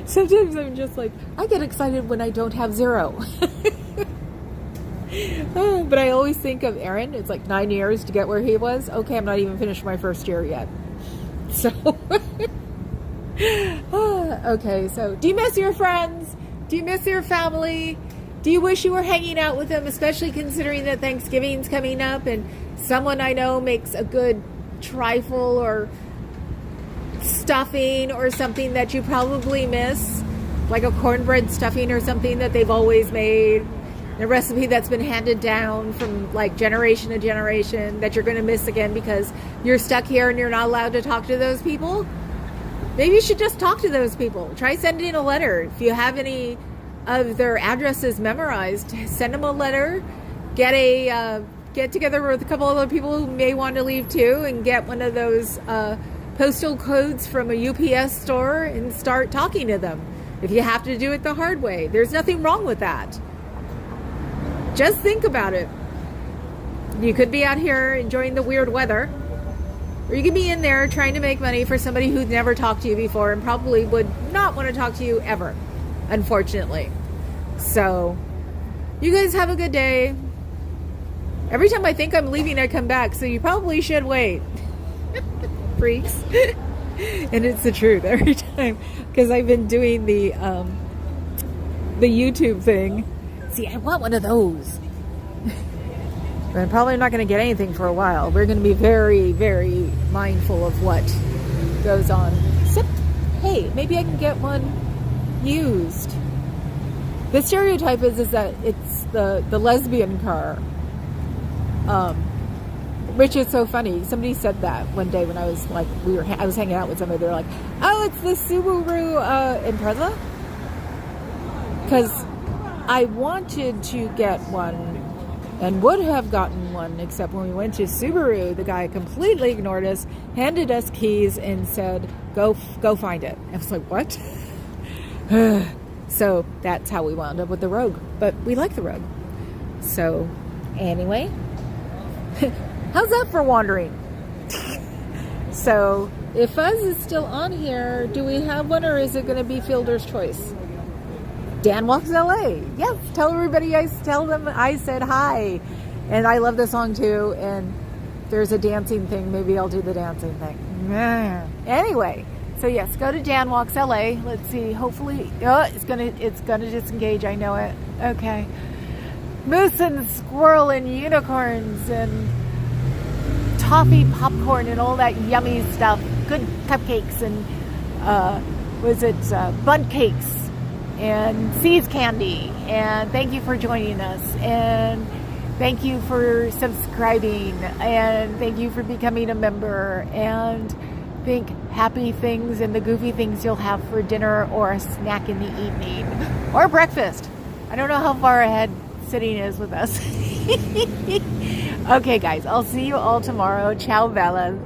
Sometimes I'm just like, I get excited when I don't have 0. But I always think of Aaron. It's like 9 years to get where he was. Okay, I'm not even finished my first year yet. So, okay, so do you miss your friends? Do you miss your family? Do you wish you were hanging out with them, especially considering that Thanksgiving's coming up and someone I know makes a good trifle or stuffing or something that you probably miss, like a cornbread stuffing or something that they've always made, a recipe that's been handed down from like generation to generation that you're going to miss again because you're stuck here and you're not allowed to talk to those people? Maybe you should just talk to those people. Try sending a letter. If you have any of their addresses memorized, send them a letter. Get together with a couple other people who may want to leave too, and get one of those postal codes from a UPS store and start talking to them. If you have to do it the hard way, there's nothing wrong with that. Just think about it. You could be out here enjoying the weird weather, or you could be in there trying to make money for somebody who's never talked to you before and probably would not want to talk to you ever, unfortunately. So, you guys have a good day. Every time I think I'm leaving, I come back, so you probably should wait. Freaks. And it's the truth every time, because I've been doing the YouTube thing. See, I want one of those. But I'm probably not going to get anything for a while. We're going to be very, very mindful of what goes on. Except, hey, maybe I can get one used. The stereotype is that it's the lesbian car. Which is so funny. Somebody said that one day when I was like, I was hanging out with somebody. They're like, "Oh, it's the Subaru Impreza." Because I wanted to get one and would have gotten one, except when we went to Subaru, the guy completely ignored us, handed us keys, and said, go find it. I was like, what? So that's how we wound up with the Rogue. But we like the Rogue. So anyway, how's that for wandering? So if Fuzz is still on here, do we have one, or is it going to be Fielder's Choice? Dan Walks LA. Yes, tell everybody, tell them I said hi. And I love the song too. And there's a dancing thing. Maybe I'll do the dancing thing. Anyway, so yes, go to Dan Walks LA. Let's see. Hopefully, it's gonna disengage. I know it. Okay. Moose and squirrel and unicorns and toffee popcorn and all that yummy stuff. Good cupcakes and bud cakes and seeds candy. And thank you for joining us, and thank you for subscribing, and thank you for becoming a member, and think happy things and the goofy things you'll have for dinner or a snack in the evening or breakfast. I don't know how far ahead sitting is with us. Okay guys, I'll see you all tomorrow. Ciao Bella.